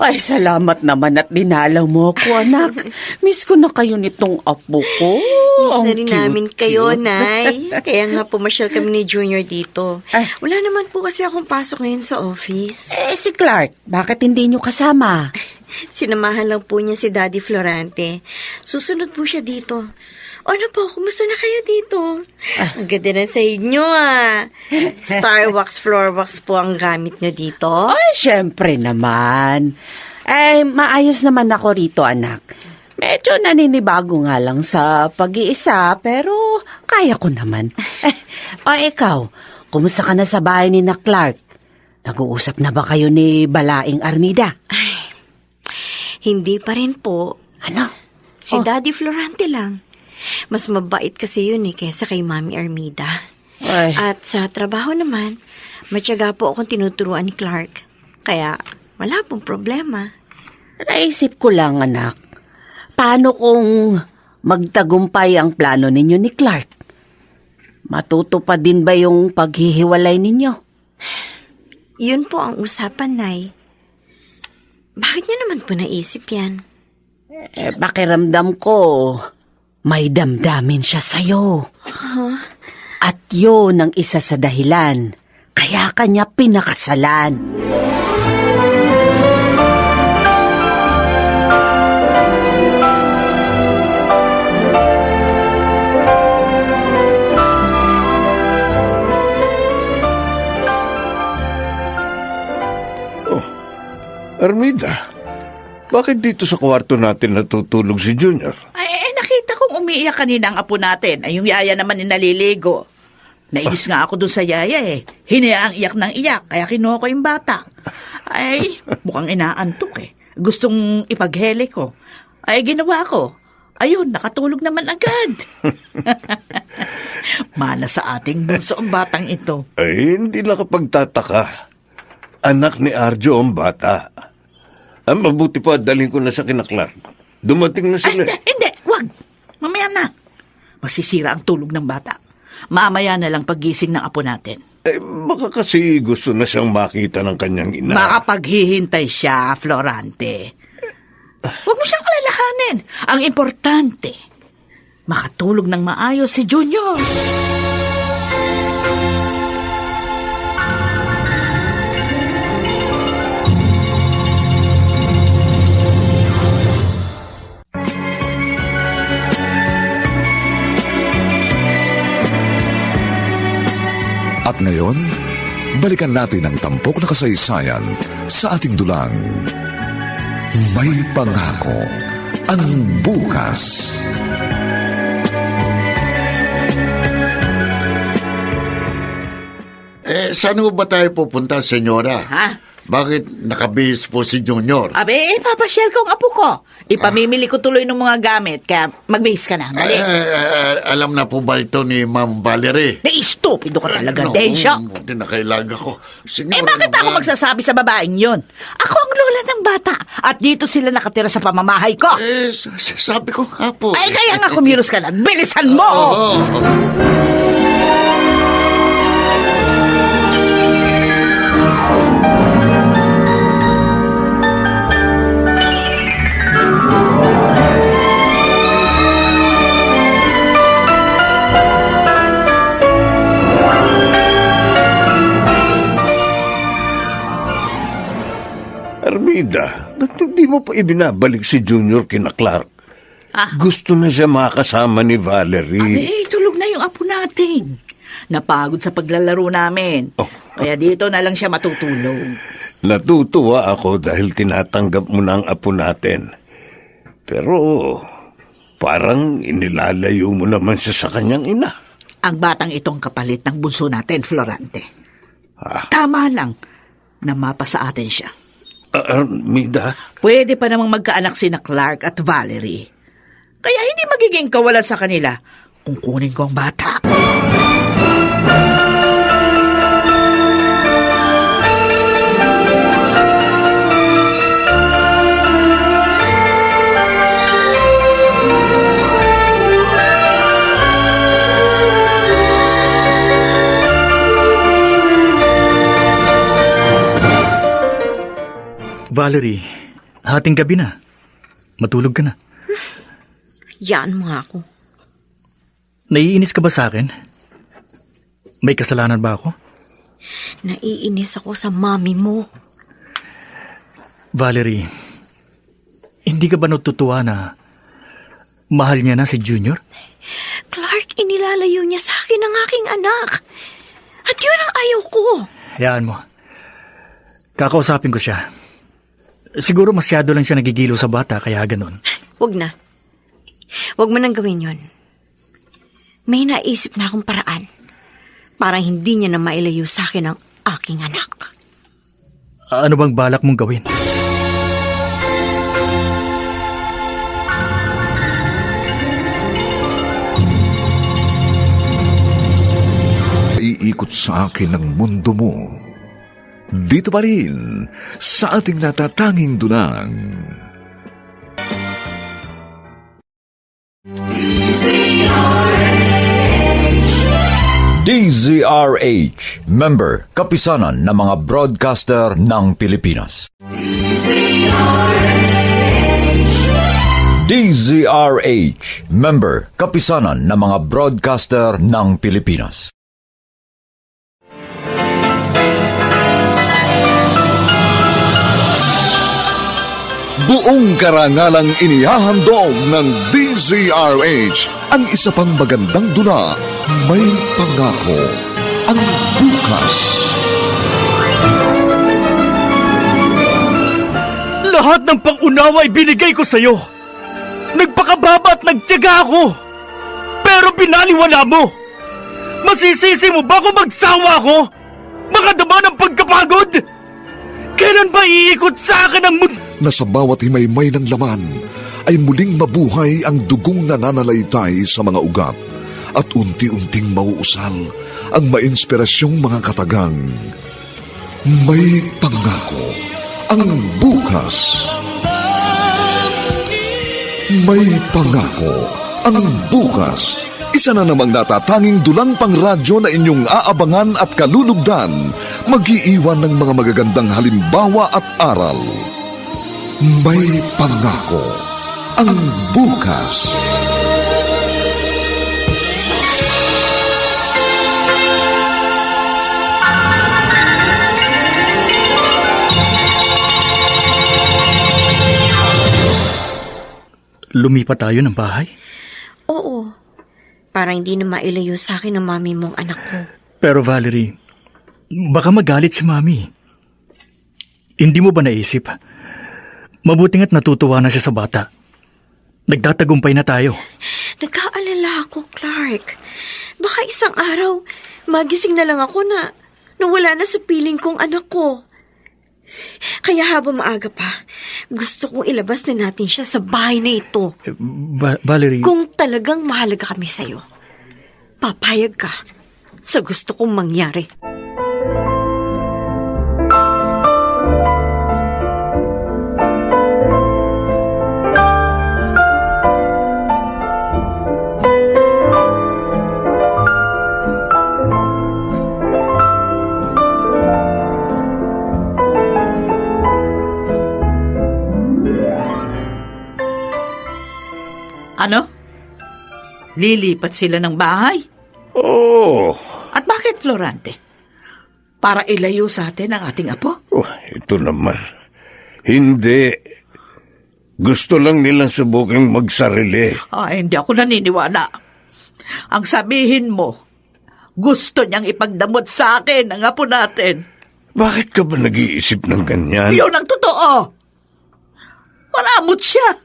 Ay, salamat naman at dinalaw mo ako, anak. Miss ko na kayo nitong apo ko. Miss na rin namin kayo, Nay. Kaya nga pumasyal kami ni Junior dito. Wala naman po kasi akong pasok ngayon sa office. Si Clark, bakit hindi niyo kasama? Sinamahan lang po niya si Daddy Florante. Susunod po siya dito. Ano po, kumusta na kayo dito? Ang ganda na sa inyo, Star wax, floor wax po ang gamit nyo dito. Ay, syempre naman. Maayos naman ako rito, anak. Medyo naninibago nga lang sa pag-iisa, pero kaya ko naman. Ikaw, kumusta ka na sa bahay ni na Clark? Nag-uusap na ba kayo ni Balaing Armida? Ay, hindi pa rin po. Ano? Si Daddy Florante lang. Mas mabait kasi yun kesa kay Mami Armida. Ay. At sa trabaho naman, matyaga po akong tinuturuan ni Clark. Kaya wala pong problema. Naisip ko lang, anak. Paano kung magtagumpay ang plano ninyo ni Clark? Matutupad din ba yung paghihiwalay ninyo? Yun po ang usapan, Nay. Bakit niyo naman po naisip yan? Pakiramdam ko, may damdamin siya sa'yo. Huh? At yun ang isa sa dahilan. Kaya kanya pinakasalan. Armida, bakit dito sa kwarto natin natutulog si Junior? Nakita kong umiiyak kanina ang apo natin. Yung yaya naman naliligo. Nainis nga ako dun sa yaya Hinayaang iyak ng iyak, kaya kinuha ko yung bata. Mukhang inaantok Gustong ipaghele ko. Ginawa ko. Ayun, nakatulog naman agad. Mana sa ating bunso ang batang ito. Hindi nakapagtataka. Anak ni Arjo ang bata. Mabuti pa, dalhin ko na sa kinaklar. Dumating na sila. Hindi, wag. Mamaya na. Masisira ang tulog ng bata. Mamaya na lang paggising ng apo natin. Baka kasi gusto na siyang makita ng kanyang ina. Makapaghihintay siya, Florante. Huwag mo siyang alalahanin. Ang importante, makatulog ng maayos si Junior. At ngayon, balikan natin ang tampok na kasaysayan sa ating dulang. May pangako ang bukas. Saan ba tayo pupunta, senyora? Ha? Bakit nakabihis po si Junior? Abe, papasyal ko ang apo ko. Ipamimili ko tuloy ng mga gamit, kaya magbihis ka na. Dali. Alam na po ba ito ni Ma'am Valerie? Stupido ka talaga, Densyo. Buti na kailangan ko. Bakit ako magsasabi sa babaeng yon? Ako ang lola ng bata, at dito sila nakatira sa pamamahay ko. Sabi ko nga po. Ay, kaya nga kumilos ka na. Bilisan mo! Armida, ba't hindi mo pa ibinabalik si Junior kina Clark? Gusto na siya makasama ni Valerie. Abe, tulog na yung apo natin. Napagod sa paglalaro namin. Kaya dito na lang siya matutulog. Natutuwa ako dahil tinatanggap mo na ang apo natin. Pero parang inilalayo mo naman siya sa kanyang ina. Ang batang itong kapalit ng bunso natin, Florante. Tama lang na mapa sa atin siya. Armida? Pwede pa namang magkaanak sina Clark at Valerie. Kaya hindi magiging kawalan sa kanila kung kunin ko ang bata. Valerie, hating gabi na. Matulog ka na. Yan mo nga ako. Naiinis ka ba sa akin? May kasalanan ba ako? Naiinis ako sa mami mo. Valerie, hindi ka ba natutuwa na mahal niya na si Junior? Clark, inilalayo niya sa akin ang aking anak. At yun ang ayaw ko. Hayaan mo. Kakausapin ko siya. Siguro masyado lang siya nagigilo sa bata, kaya ganun. Huwag na. Huwag mo nang gawin yun. May naisip na akong paraan para hindi niya na mailayo sa akin ang aking anak. Ano bang balak mong gawin? Iikot sa akin ang mundo mo. Dito pa rin sa ating natatanging dunang. DZRH, member, kapisanan ng mga broadcaster ng Pilipinas. DZRH, member, kapisanan ng mga broadcaster ng Pilipinas. Buong karangalang inihahandog ng DZRH ang isa pang magandang dula, May Pangako ang Bukas. Lahat ng pang-unawa ay binigay ko sa'yo. Nagpakababa at nagtiyaga ako. Pero binaliwala mo. Masisisi mo ba kung magsawa ako? Makadama ng pagkapagod? Kailan ba iikot sa akin ang mundo? Na sa bawat himaymay ng laman ay muling mabuhay ang dugong nananalaytay sa mga ugat at unti-unting mauusal ang mainspirasyong mga katagang. May Pangako ang Bukas. May Pangako ang Bukas. Isa na namang natatanging dulang pangradyo na inyong aabangan at kalulugdan, mag-iiwan ng mga magagandang halimbawa at aral. May Pangako ang Bukas. Lumipat tayo ng bahay? Oo. Para hindi na mailayo sa akin ang mami mong anak ko. Pero Valerie, baka magalit si Mami. Hindi mo ba naisip? Mabuting at natutuwa na siya sa bata. Nagtatagumpay na tayo. Nagkaalala ako, Clark. Baka isang araw, magising na lang ako na wala na sa piling kong anak ko. Kaya habang maaga pa, gusto kong ilabas na natin siya sa bahay na ito. Valerie... Kung talagang mahalaga kami sa'yo, papayag ka sa gusto kong mangyari. Ano? Lilipat sila ng bahay? Oo. At bakit, Florante? Para ilayo sa atin ang ating apo? Oh, ito naman. Hindi. Gusto lang nilang subuking magsarili. Hindi ako naniniwala. Ang sabihin mo, gusto niyang ipagdamot sa akin ang apo natin. Bakit ka ba nag-iisip ng ganyan? Yun ang totoo. Maramot siya.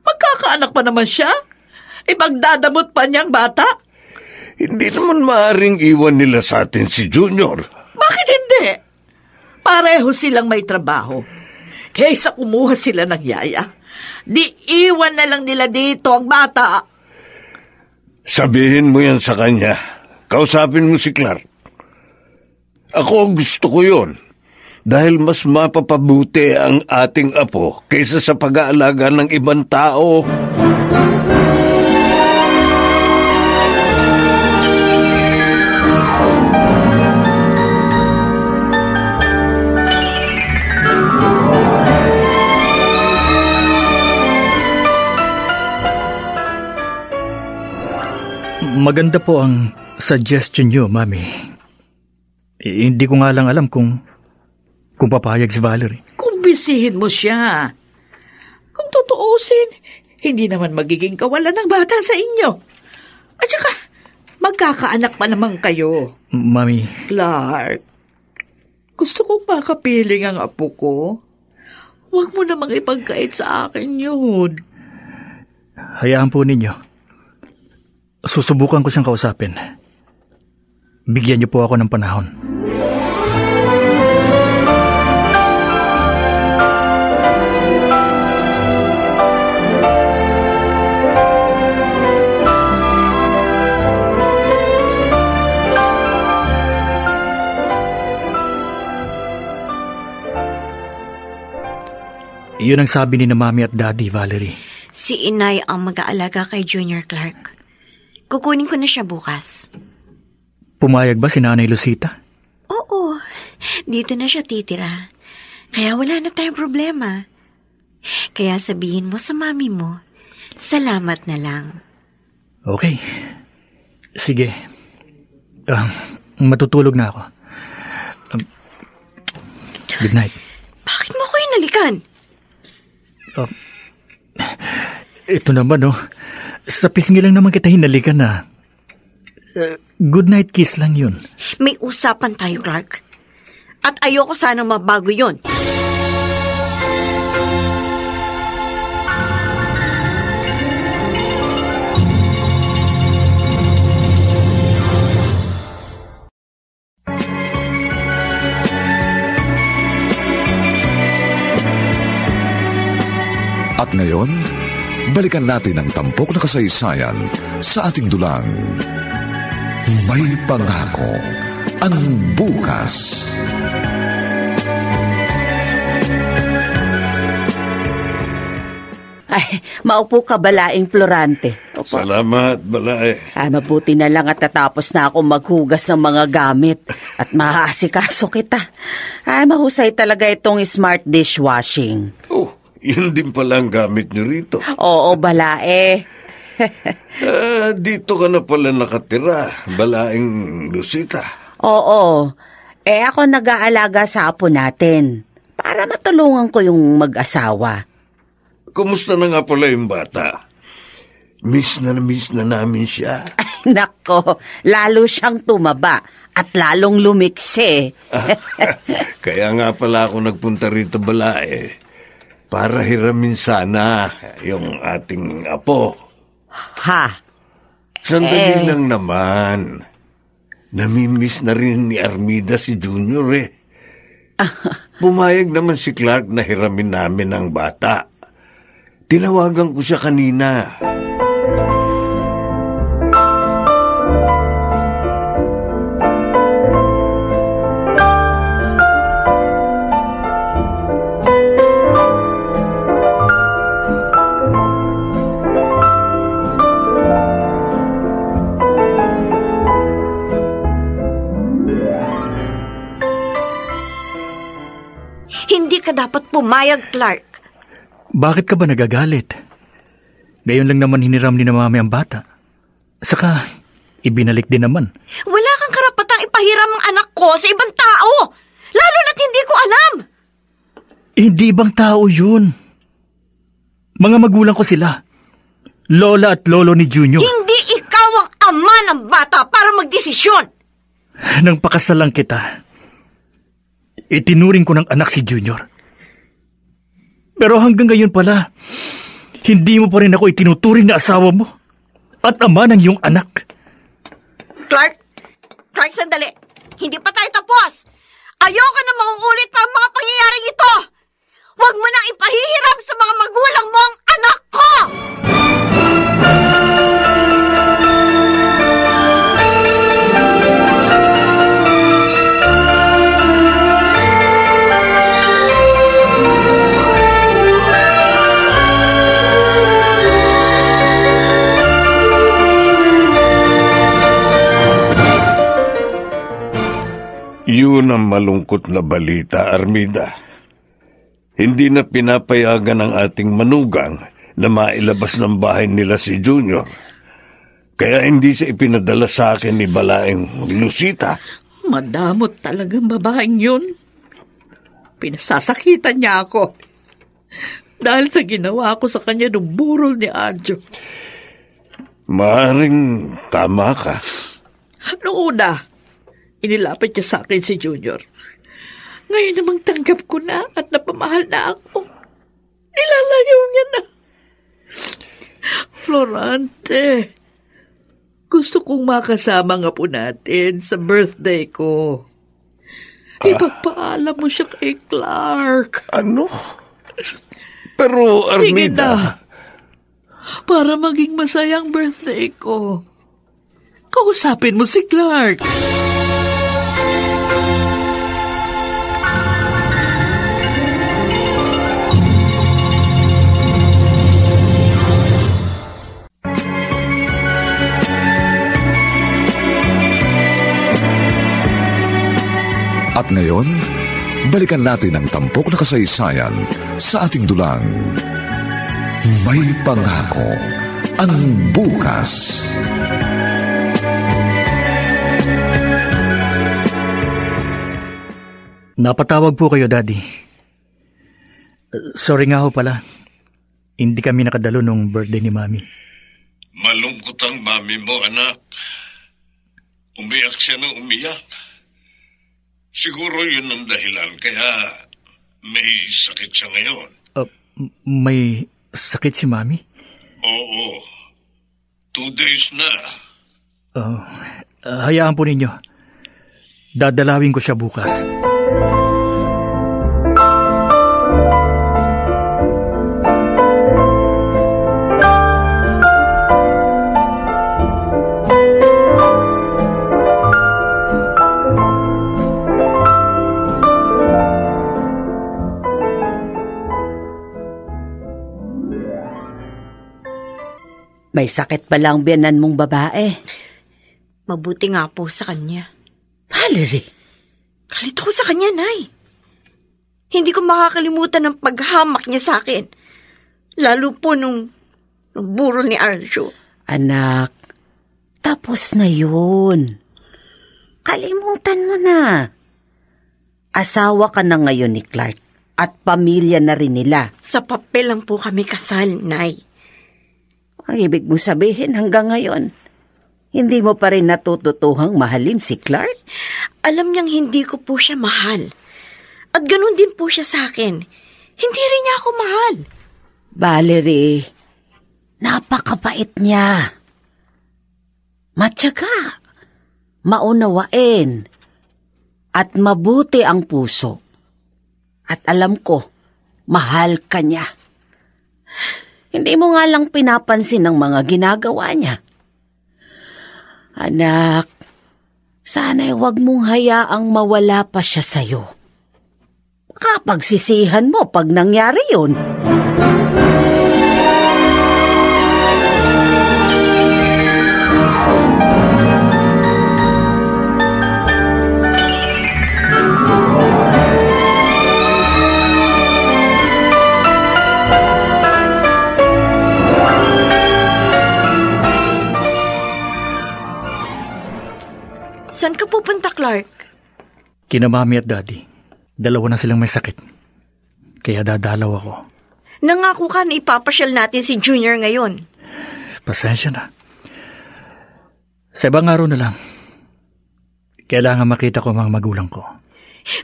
Magkakaanak pa naman siya? Ipagdadamot pa niyang bata? Hindi naman maaring iwan nila sa atin si Junior. Bakit hindi? Pareho silang may trabaho. Kaysa kumuha sila ng yaya, di iwan na lang nila dito ang bata. Sabihin mo yan sa kanya. Kausapin mo si Clark. Ako gusto ko yun. Dahil mas mapapabuti ang ating apo kaysa sa pag-aalaga ng ibang tao. Maganda po ang suggestion niyo, Mami. Hindi ko nga lang alam kung papayag si Valerie. Kumbisihin mo siya. Kung tutuusin, hindi naman magiging kawalan ng bata sa inyo. At saka, magkakaanak pa naman kayo. Mami. Clark, gusto kong makapiling ang apo ko. Huwag mo namang ipagkait sa akin yun. Hayaan po ninyo. Susubukan ko siyang kausapin. Bigyan niyo po ako ng panahon. Yun ang sabi ni na Mami at Daddy, Valerie. Si Inay ang mag-aalaga kay Junior Clark. Kukunin ko na siya bukas. Pumayag ba si Nanay Lucita? Oo, dito na siya titira. Kaya wala na tayong problema. Kaya sabihin mo sa mami mo, salamat na lang. Okay. Sige. Matutulog na ako. Good night. Bakit mo ko inalikan? Ito naman, sa pisngi lang naman kita hinalikan na. Good night kiss lang yun. May usapan tayo, Clark. At ayoko sanang mabago yun. At ngayon, balikan natin ang tampok na kasaysayan sa ating dulang. May pangako ang bukas. Ay, maupo ka, Balaing Florante. Opo. Salamat, Balay. Mabuti na lang at tatapos na ako maghugas ng mga gamit at maaasikaso kita. Mahusay talaga itong smart dishwashing. Oh, yun din pala ang gamit niyo rito. Oo, Balae. Dito ka na pala nakatira, Balaing Lucita. Oo. Ako nag-aalaga sa apo natin para matulungan ko yung mag-asawa. Kumusta na nga pala yung bata? Miss na namin siya. Nako, lalo siyang tumaba at lalong lumiksi. Kaya nga pala ako nagpunta rito balae para hiramin sana yung ating apo. Ha? Sandali lang naman. Namimiss na rin ni Armida si Junior eh. Pumayag naman si Clark na hiramin namin ang bata. Tinawagan ko siya kanina. Hindi ka dapat pumayag, Clark. Bakit ka ba nagagalit? Ngayon lang naman hiniram ni na mami ang bata. Saka, ibinalik din naman. Wala kang karapatang ipahiram ang anak ko sa ibang tao. Lalo na't hindi ko alam. Hindi ibang tao yun. Mga magulang ko sila. Lola at lolo ni Junior. Hindi ikaw ang ama ng bata para magdesisyon. Nang pakasalan kita, itinuring ko ng anak si Junior. Pero hanggang ngayon pala, hindi mo pa rin ako itinuturing na asawa mo at ama ng iyong anak. Clark, sandali. Hindi pa tayo tapos. Ayoko na mauulit pa ang mga pangyayaring ito. Huwag mo nang ipahihiram sa mga magulang mo ang anak ko! Yun ang malungkot na balita, Armida. Hindi na pinapayagan ng ating manugang na mailabas ng bahay nila si Junior. Kaya hindi siya ipinadala sa akin ni Balaeng Lucita. Madamot talagang babaeng yun. Pinasasakitan niya ako. Dahil sa ginawa ko sa kanya nung burol ni Adjo. Maaring tama ka. Noong una, inilapit niya sa akin si Junior. Ngayon namang tanggap ko na at napamahal na ako. Nilalayo niya na. Florante, gusto kong makasama nga po natin sa birthday ko. Ipagpaalam mo siya kay Clark. Ano? Pero, Armida... Sige na. Para maging masayang birthday ko. Kausapin mo si Clark. At ngayon, balikan natin ang tampok na kasaysayan sa ating dulang. May pangako ang bukas. Napatawag po kayo, Daddy. Sorry nga ho pala. Hindi kami nakadalo nung birthday ni Mami. Malungkot ang mami mo, anak. Umiyak siya ng umiyak. Siguro yun ang dahilan, kaya may sakit siya ngayon. May sakit si Mami? Oo. 2 days na. Hayaan po ninyo. Dadalawin ko siya bukas. May sakit pa lang biyanan mong babae. Mabuti nga po sa kanya. Valerie! Galit ako sa kanya, Nay. Hindi ko makakalimutan ang paghamak niya sa akin. Lalo po nung burol ni Arjo. Anak, tapos na yun. Kalimutan mo na. Asawa ka na ngayon ni Clark at pamilya na rin nila. Sa papel lang po kami kasal, Nay. Ang ibig mo sabihin hanggang ngayon, hindi mo pa rin natututuhang mahalin si Clark? Alam niyang hindi ko po siya mahal. At ganun din po siya sa akin. Hindi rin niya ako mahal. Valerie, napakabait niya. Matyaga, maunawain, at mabuti ang puso. At alam ko, mahal ka niya. Hindi mo nga lang pinapansin ang mga ginagawa niya. Anak, sana'y huwag mong hayaang mawala pa siya sa'yo. Pagsisihan mo pag nangyari yun. Saan ka pupunta, Clark? Kina Mami at Daddy. Dalawa na silang may sakit. Kaya dadalaw ako. Nangako ka na ipapasyal natin si Junior ngayon. Pasensya na. Sa ibang araw na lang. Kailangan makita ko mga magulang ko.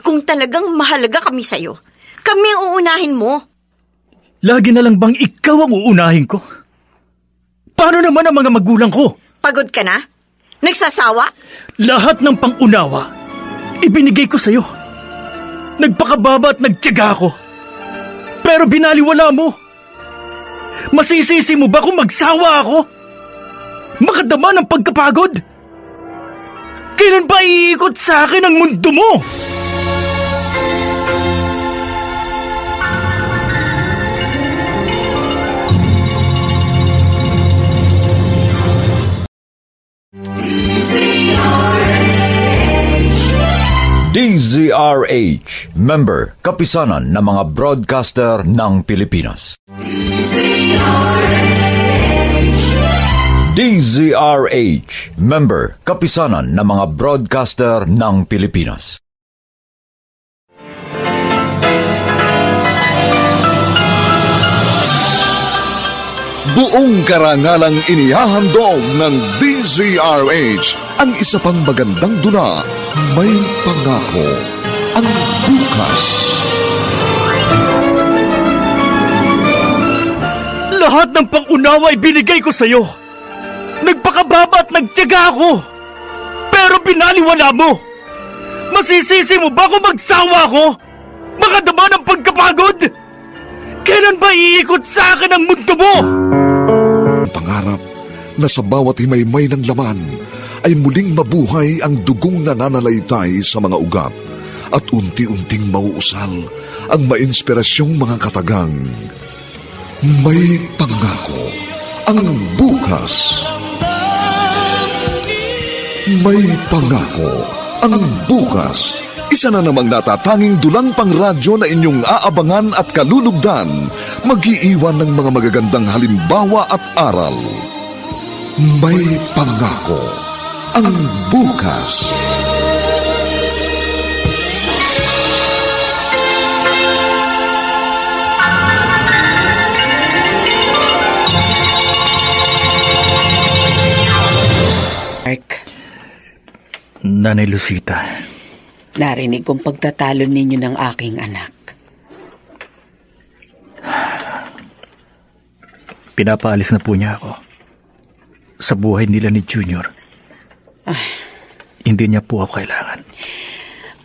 Kung talagang mahalaga kami sa'yo, kami ang uunahin mo. Lagi na lang bang ikaw ang uunahin ko? Paano naman ang mga magulang ko? Pagod ka na? Nagsasawa? Lahat ng pangunawa, ibinigay ko sa'yo. Nagpakababa at nagtiyaga ako. Pero binaliwala mo. Masisisi mo ba kung magsawa ako? Makadama ng pagkapagod? Kailan ba iikot sa akin ang mundo mo? DZRH, member, kapisanan ng mga broadcaster ng Pilipinas. DZRH, member, kapisanan ng mga broadcaster ng Pilipinas. Buong karangalang inihahandog ng DZRH ang isa pang magandang dula, May Pangako, ang bukas. Lahat ng pangunawa ay binigay ko sa'yo. Nagpakababa at nagtiyaga ako. Pero binaliwala mo. Masisisi mo ba kung magsawa ako? Makadama ng pagkapagod? Kailan ba iikot sa akin ang mundo mo? Pangarap na sa bawat himaymay ng laman ay muling mabuhay ang dugong nananalaytay sa mga ugat at unti-unting mauusal ang mainspirasyong mga katagang. May Pangako, ang bukas. May Pangako, ang bukas. Isa na namang natatanging dulang pangradyo na inyong aabangan at kalulugdan, mag-iiwan ng mga magagandang halimbawa at aral. May Pangako, ang bukas. Nanay Lucita, Narinig kong pagtatalo ninyo ng aking anak. pinapaalis na po niya ako sa buhay nila ni Junior. Hindi niya po ako kailangan.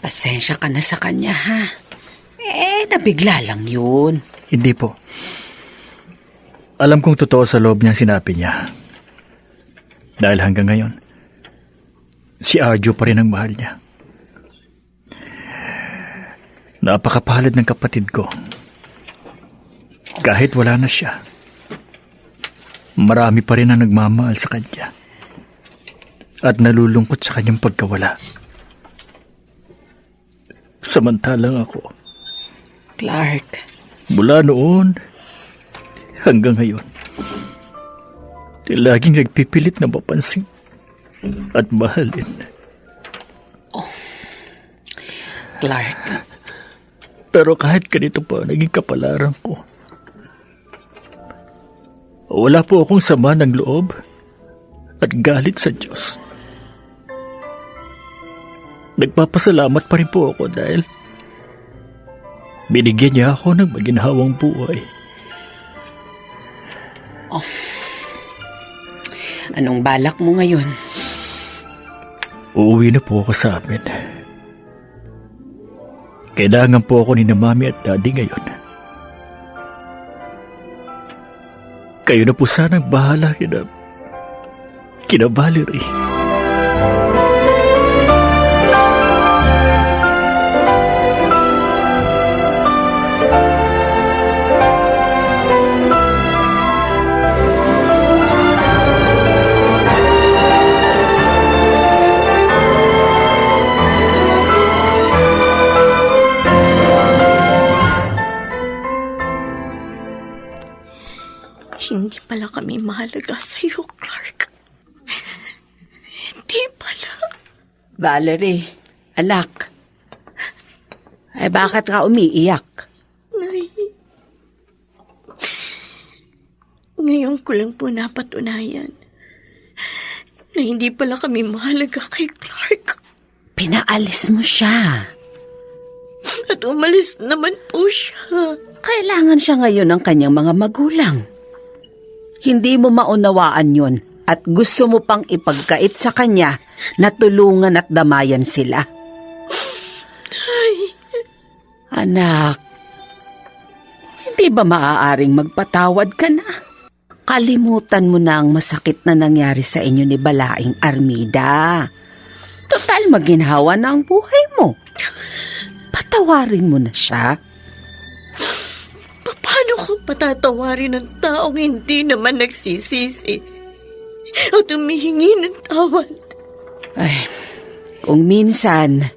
Pasensya ka na sa kanya, ha? Nabigla lang yun. Hindi po. Alam kong totoo sa loob niya sinabi niya. Dahil hanggang ngayon, si Arjo pa rin ang mahal niya. Napakapalad ng kapatid ko. Kahit wala na siya, marami pa rin ang nagmamahal sa kanya at nalulungkot sa kanyang pagkawala. Samantalang ako, Clark, mula noon hanggang ngayon, laging nagpipilit na mapansin at mahalin. Clark. Pero kahit ganito pa naging kapalaran ko, Wala po akong sama ng loob at galit sa Diyos. Nagpapasalamat pa rin po ako dahil binigyan niya ako ng maginhawang buhay. Oh. Anong balak mo ngayon? Uuwi na po ako sa amin. Kailangan po ako ni na Mami at Daddy ngayon. Kayo na po sanang bahala kina Valerie. Hindi pala kami mahalaga sa'yo, Clark. Hindi pala. Valerie, anak. Ay bakit ka umiiyak? Nay. Ngayon ko lang po napatunayan na hindi pala kami mahalaga kay Clark. Pinaalis mo siya. At umalis naman po siya. Kailangan siya ngayon ng kanyang mga magulang. Hindi mo maunawaan yun at gusto mo pang ipagkait sa kanya na tulungan at damayan sila. Ay. Anak, hindi ba maaaring magpatawad ka na? Kalimutan mo na ang masakit na nangyari sa inyo ni Balaing Armida. Total, maginhawa na ang buhay mo. Patawarin mo na siya. Paano ko patatawarin ng taong hindi naman nagsisisi at humihingi ng tawad? Ay, kung minsan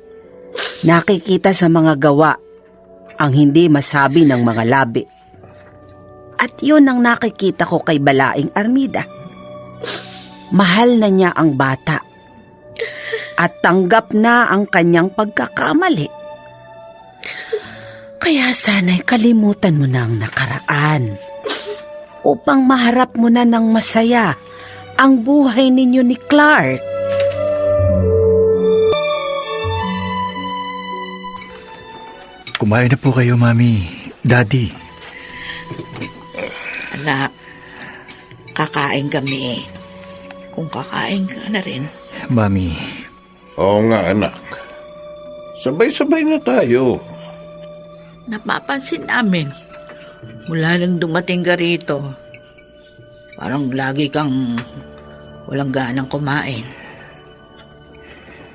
nakikita sa mga gawa ang hindi masabi ng mga labi. At yun ang nakikita ko kay Balaing Armida. Mahal na niya ang bata at tanggap na ang kanyang pagkakamali. Kaya sana'y kalimutan mo na ang nakaraan upang maharap mo na ng masaya ang buhay ninyo ni Clark. Kumain na po kayo, Mami, Daddy. Anak, kakain kami. Kung kakain ka na rin. Mami. Oo nga, anak. Sabay-sabay na tayo. Napapansin namin, mula nang dumating ka rito, parang lagi kang walang ganang kumain.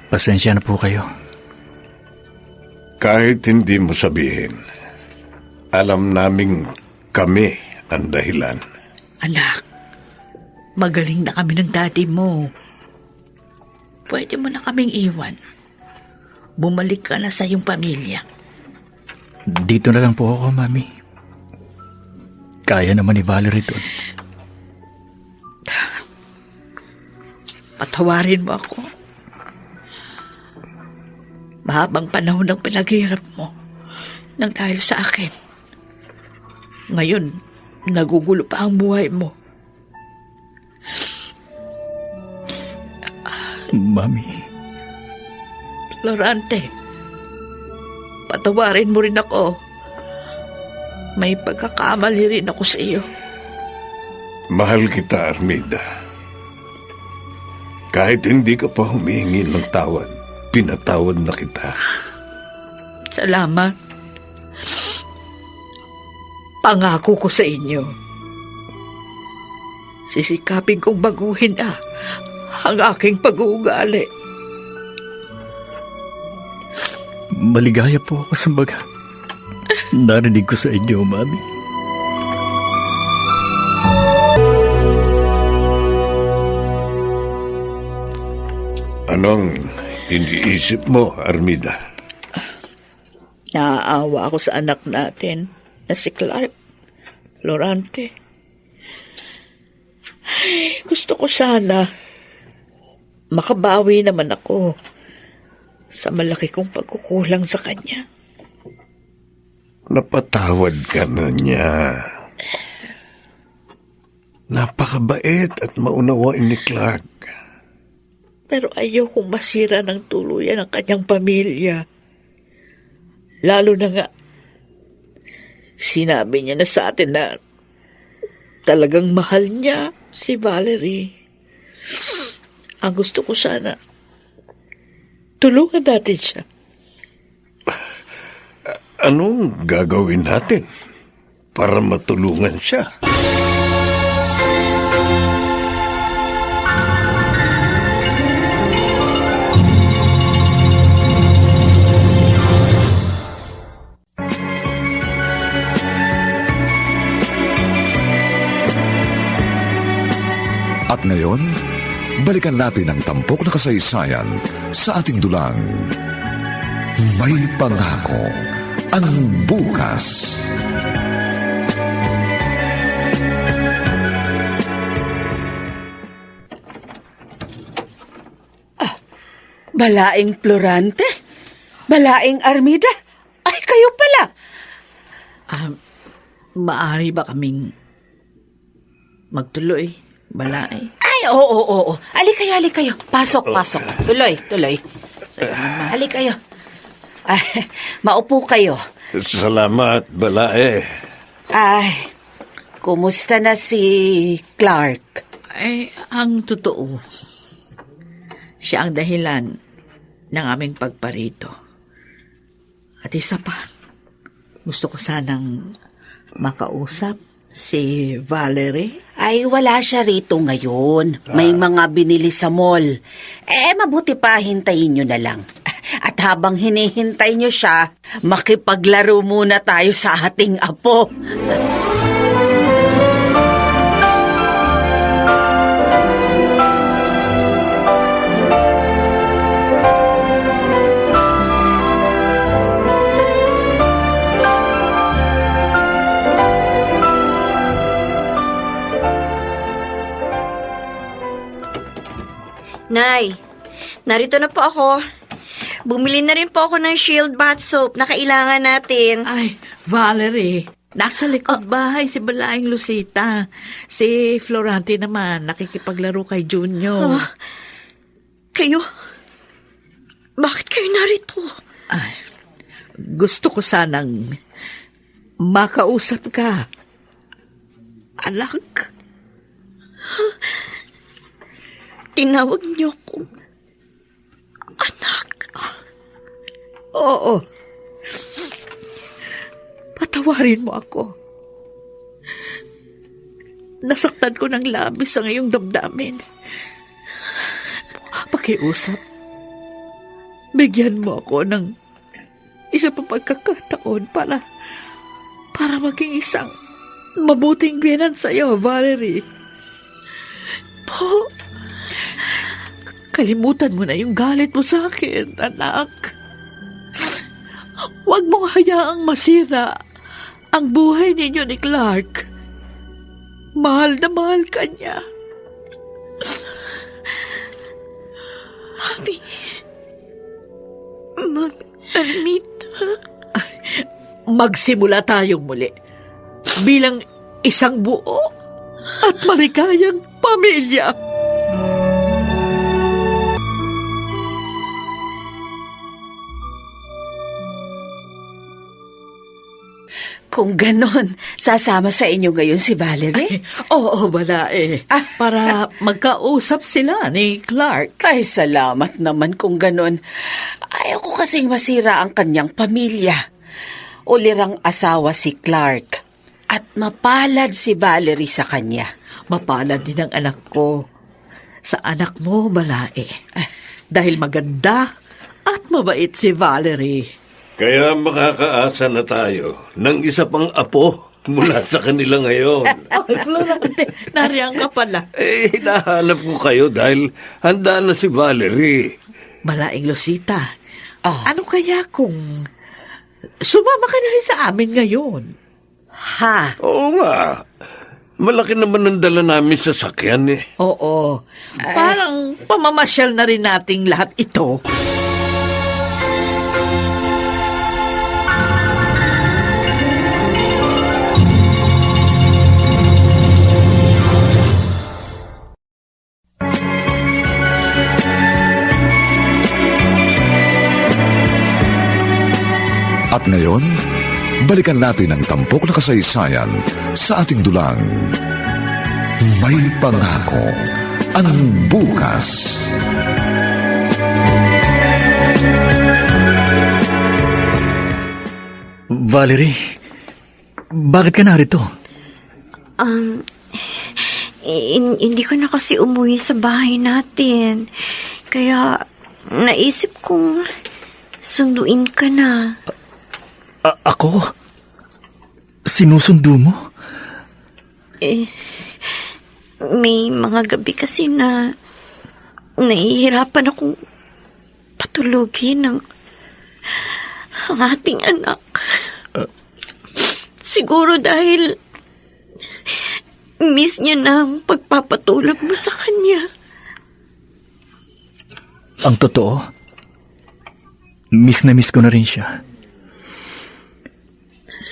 Pasensya na po kayo. Kahit hindi mo sabihin, alam naming kami ang dahilan. Anak, magaling na kami ng daddy mo. Pwede mo na kaming iwan. Bumalik ka na sa iyong pamilya. Dito na lang po ako, Mami. Kaya naman ni Valerie doon. Patawarin mo ako. Mahabang panahon ng pinaghirap mo nang dahil sa akin. Ngayon, nagugulo pa ang buhay mo. Mami. Florante, patawarin mo rin ako. May pagkakamali rin ako sa iyo. Mahal kita, Armida. Kahit hindi ka pa humihingi ng tawad, pinatawad na kita. Salamat. Pangako ko sa inyo, sisikapin kong baguhin ang aking pag-uugali. Maligaya po ako sa baga. Narinig ko sa inyo, Mami. Anong iniisip mo, Armida? Naaawa ako sa anak natin na si Clark, Florante. Ay, gusto ko sana makabawi naman ako sa malaki kong pagkukulang sa kanya. Napatawad ka na niya. Napakabait at maunawain ni Clark. Pero ayaw kong masira ng tuluyan ang kanyang pamilya. Lalo na nga, sinabi niya na sa atin na talagang mahal niya si Valerie. Ang gusto ko sana, tulungan natin siya. Anong gagawin natin para matulungan siya? At ngayon, balikan natin ang tampok na kasaysayan sa ating dulang. May pangako ang bukas. Balaing Florante? Balaing Armida? Ay, kayo pala! Maaari ba kaming magtuloy, Balae? Ay, oo. Ali kayo. Pasok. Tuloy. Ali kayo. Ay, maupo kayo. Salamat, Balae. Ay, kumusta na si Clark? Ay, ang totoo, siya ang dahilan ng aming pagparito. At isa pa, gusto ko sanang makausap si Valerie. Ay, wala siya rito ngayon. May mga binili sa mall. Mabuti pa hintayin nyo na lang. At habang hinihintay nyo siya, makipaglaro muna tayo sa ating apo. Nay, narito na po ako. Bumili na rin po ako ng Shield bath soap na kailangan natin. Ay, Valerie, nasa likod bahay si Balaing Lucita. Si Florante naman, nakikipaglaro kay Junior. Kayo? Bakit kayo narito? Ay, gusto ko sanang makausap ka. Anak. Tinawag niyo akong anak. Oo. Patawarin mo ako. Nasaktan ko ng labis ang iyong damdamin. Pakiusap. Bigyan mo ako ng isa pa pagkakataon para maging isang mabuting biyanan sa iyo, Valerie. Po, kalimutan mo na yung galit mo sa akin, anak. Huwag mong hayaang masira ang buhay ninyo ni Clark. Mahal na mahal ka niya. Mami, Armida. Magsimula tayong muli bilang isang buo at maligayang pamilya. Kung ganon, sasama sa inyo ngayon si Valerie? Oo, Balae. Para magkausap sila ni Clark. Ay, salamat naman kung ganon. Ayaw ko kasing masira ang kanyang pamilya. Ulirang asawa si Clark. At mapalad si Valerie sa kanya. Mapalad din ang anak ko sa anak mo, Balae. Dahil maganda at mabait si Valerie. Kaya makakaasa na tayo ng isa pang apo mula sa kanila ngayon. Ay, Florante, nariyan ka pala. Hinahanap ko kayo dahil handa na si Valerie. Balaing Lucita, ano kaya kung sumama ka na rin sa amin ngayon? Ha? Oo nga. Malaki naman ang dala namin sa sakyan eh. Oo. Parang pamamasyal na rin nating lahat ito. At ngayon, balikan natin ang tampok na kasaysayan sa ating dulang. May pangako ang bukas. Valerie, bakit ka narito? Hindi ko na kasi umuwi sa bahay natin. Kaya naisip kong sunduin ka na. Ako? Sinusundo mo? May mga gabi kasi na nahihirapan akong patulogin ang ating anak. Siguro dahil miss niya na ang pagpapatulog mo sa kanya. Ang totoo, miss na miss ko na rin siya.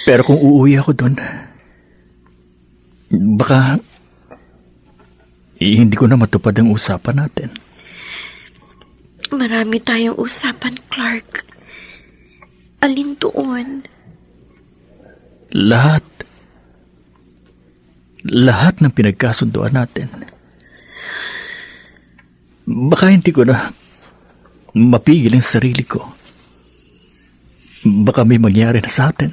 Pero kung uuwi ako doon, baka hindi ko na matupad ang usapan natin. Marami tayong usapan, Clark. Alin doon? Lahat ng pinagkasunduan natin. Baka hindi ko na mapigil ang sarili ko. Baka may mangyari na sa atin.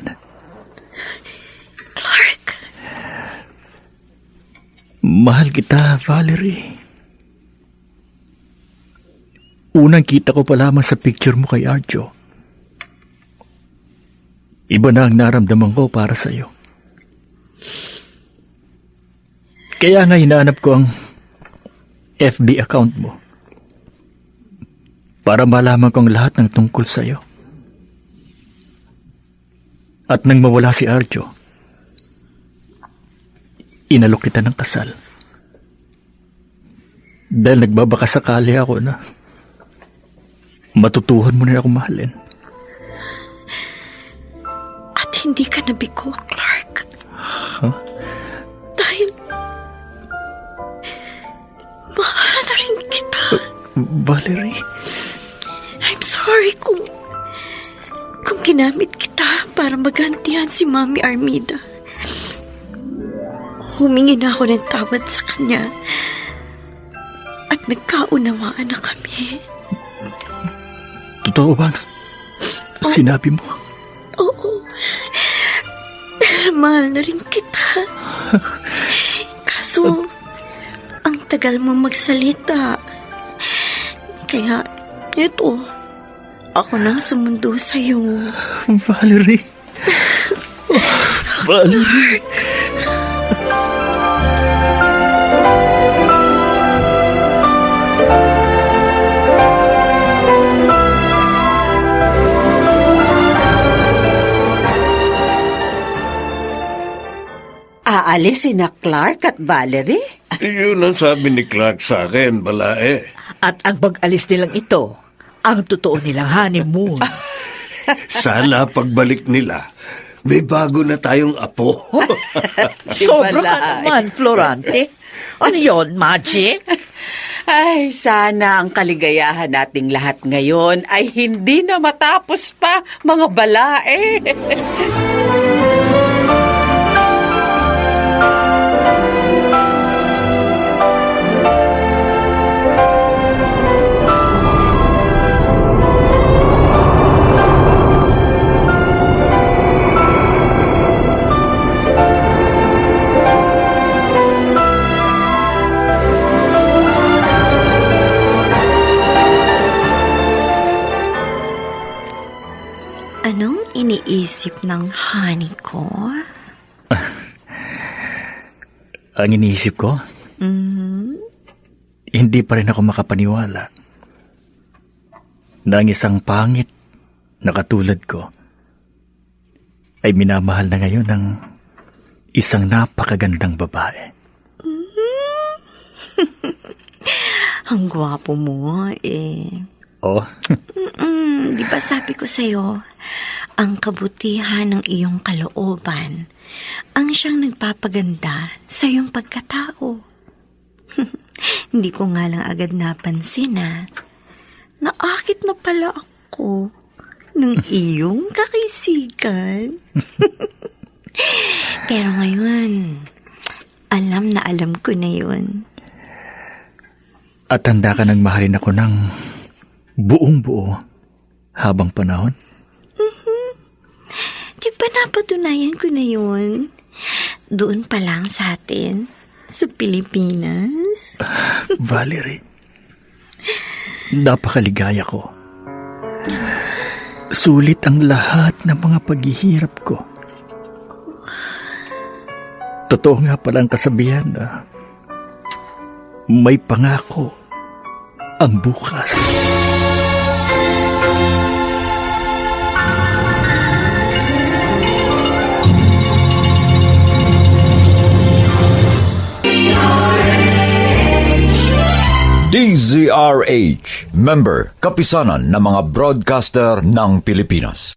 Clark. Mahal kita, Valerie. Unang kita ko pa lamang sa picture mo kay Arjo. Iba na ang naramdaman ko para sa iyo. Kaya nga hinahanap ko ang FB account mo para malaman ko ang lahat ng tungkol sa iyo. At nang mawala si Arjo, inalok kita ng kasal. Dahil nagbabakasakali ako na matutuhan mo na ako mahalin. At hindi ka nabigo, Clark. Huh? Dahil mahal na rin kita. Valerie? I'm sorry kung ginamit kita para magantihan si Mami Armida. Humingi na ako ng tawad sa kanya at nagkaunawaan na kami. Totoo ba ang sinabi mo? Oo. Mahal na rin kita. Kaso, ang tagal mo magsalita. Kaya, eto, ako nang sumundo sa'yo. Valerie. Valerie. Aalis sina Clark at Valerie? Yun ang sabi ni Clark sa akin, balae. At ang pag-alis nilang ito, ang totoo nilang honeymoon. Sana pagbalik nila, may bago na tayong apo. Sobra ka naman, Florante. Ano yon, magic? Ay, sana ang kaligayahan nating lahat ngayon ay hindi na matapos pa, mga balae. Anong iniisip ng honey ko? Ang iniisip ko? Hindi pa rin ako makapaniwala na ang isang pangit na katulad ko ay minamahal na ngayon ng isang napakagandang babae. Ang gwapo mo eh. Oh? Di ba sabi ko sa'yo, ang kabutihan ng iyong kalooban ang siyang nagpapaganda sa iyong pagkatao. Hindi ko nga lang agad napansin na naakit na pala ako ng iyong kakisikan. Pero ngayon, alam na alam ko na yun. At handa ka nang mahalin ako ng buong-buo habang panahon? Di ba napatunayan ko na yun? Doon pa lang sa atin, sa Pilipinas. Valerie, napakaligaya ko. Sulit ang lahat ng mga paghihirap ko. Totoo nga pala ang kasabihan na may pangako ang bukas. DZRH, member, kapisanan ng mga broadcaster ng Pilipinas.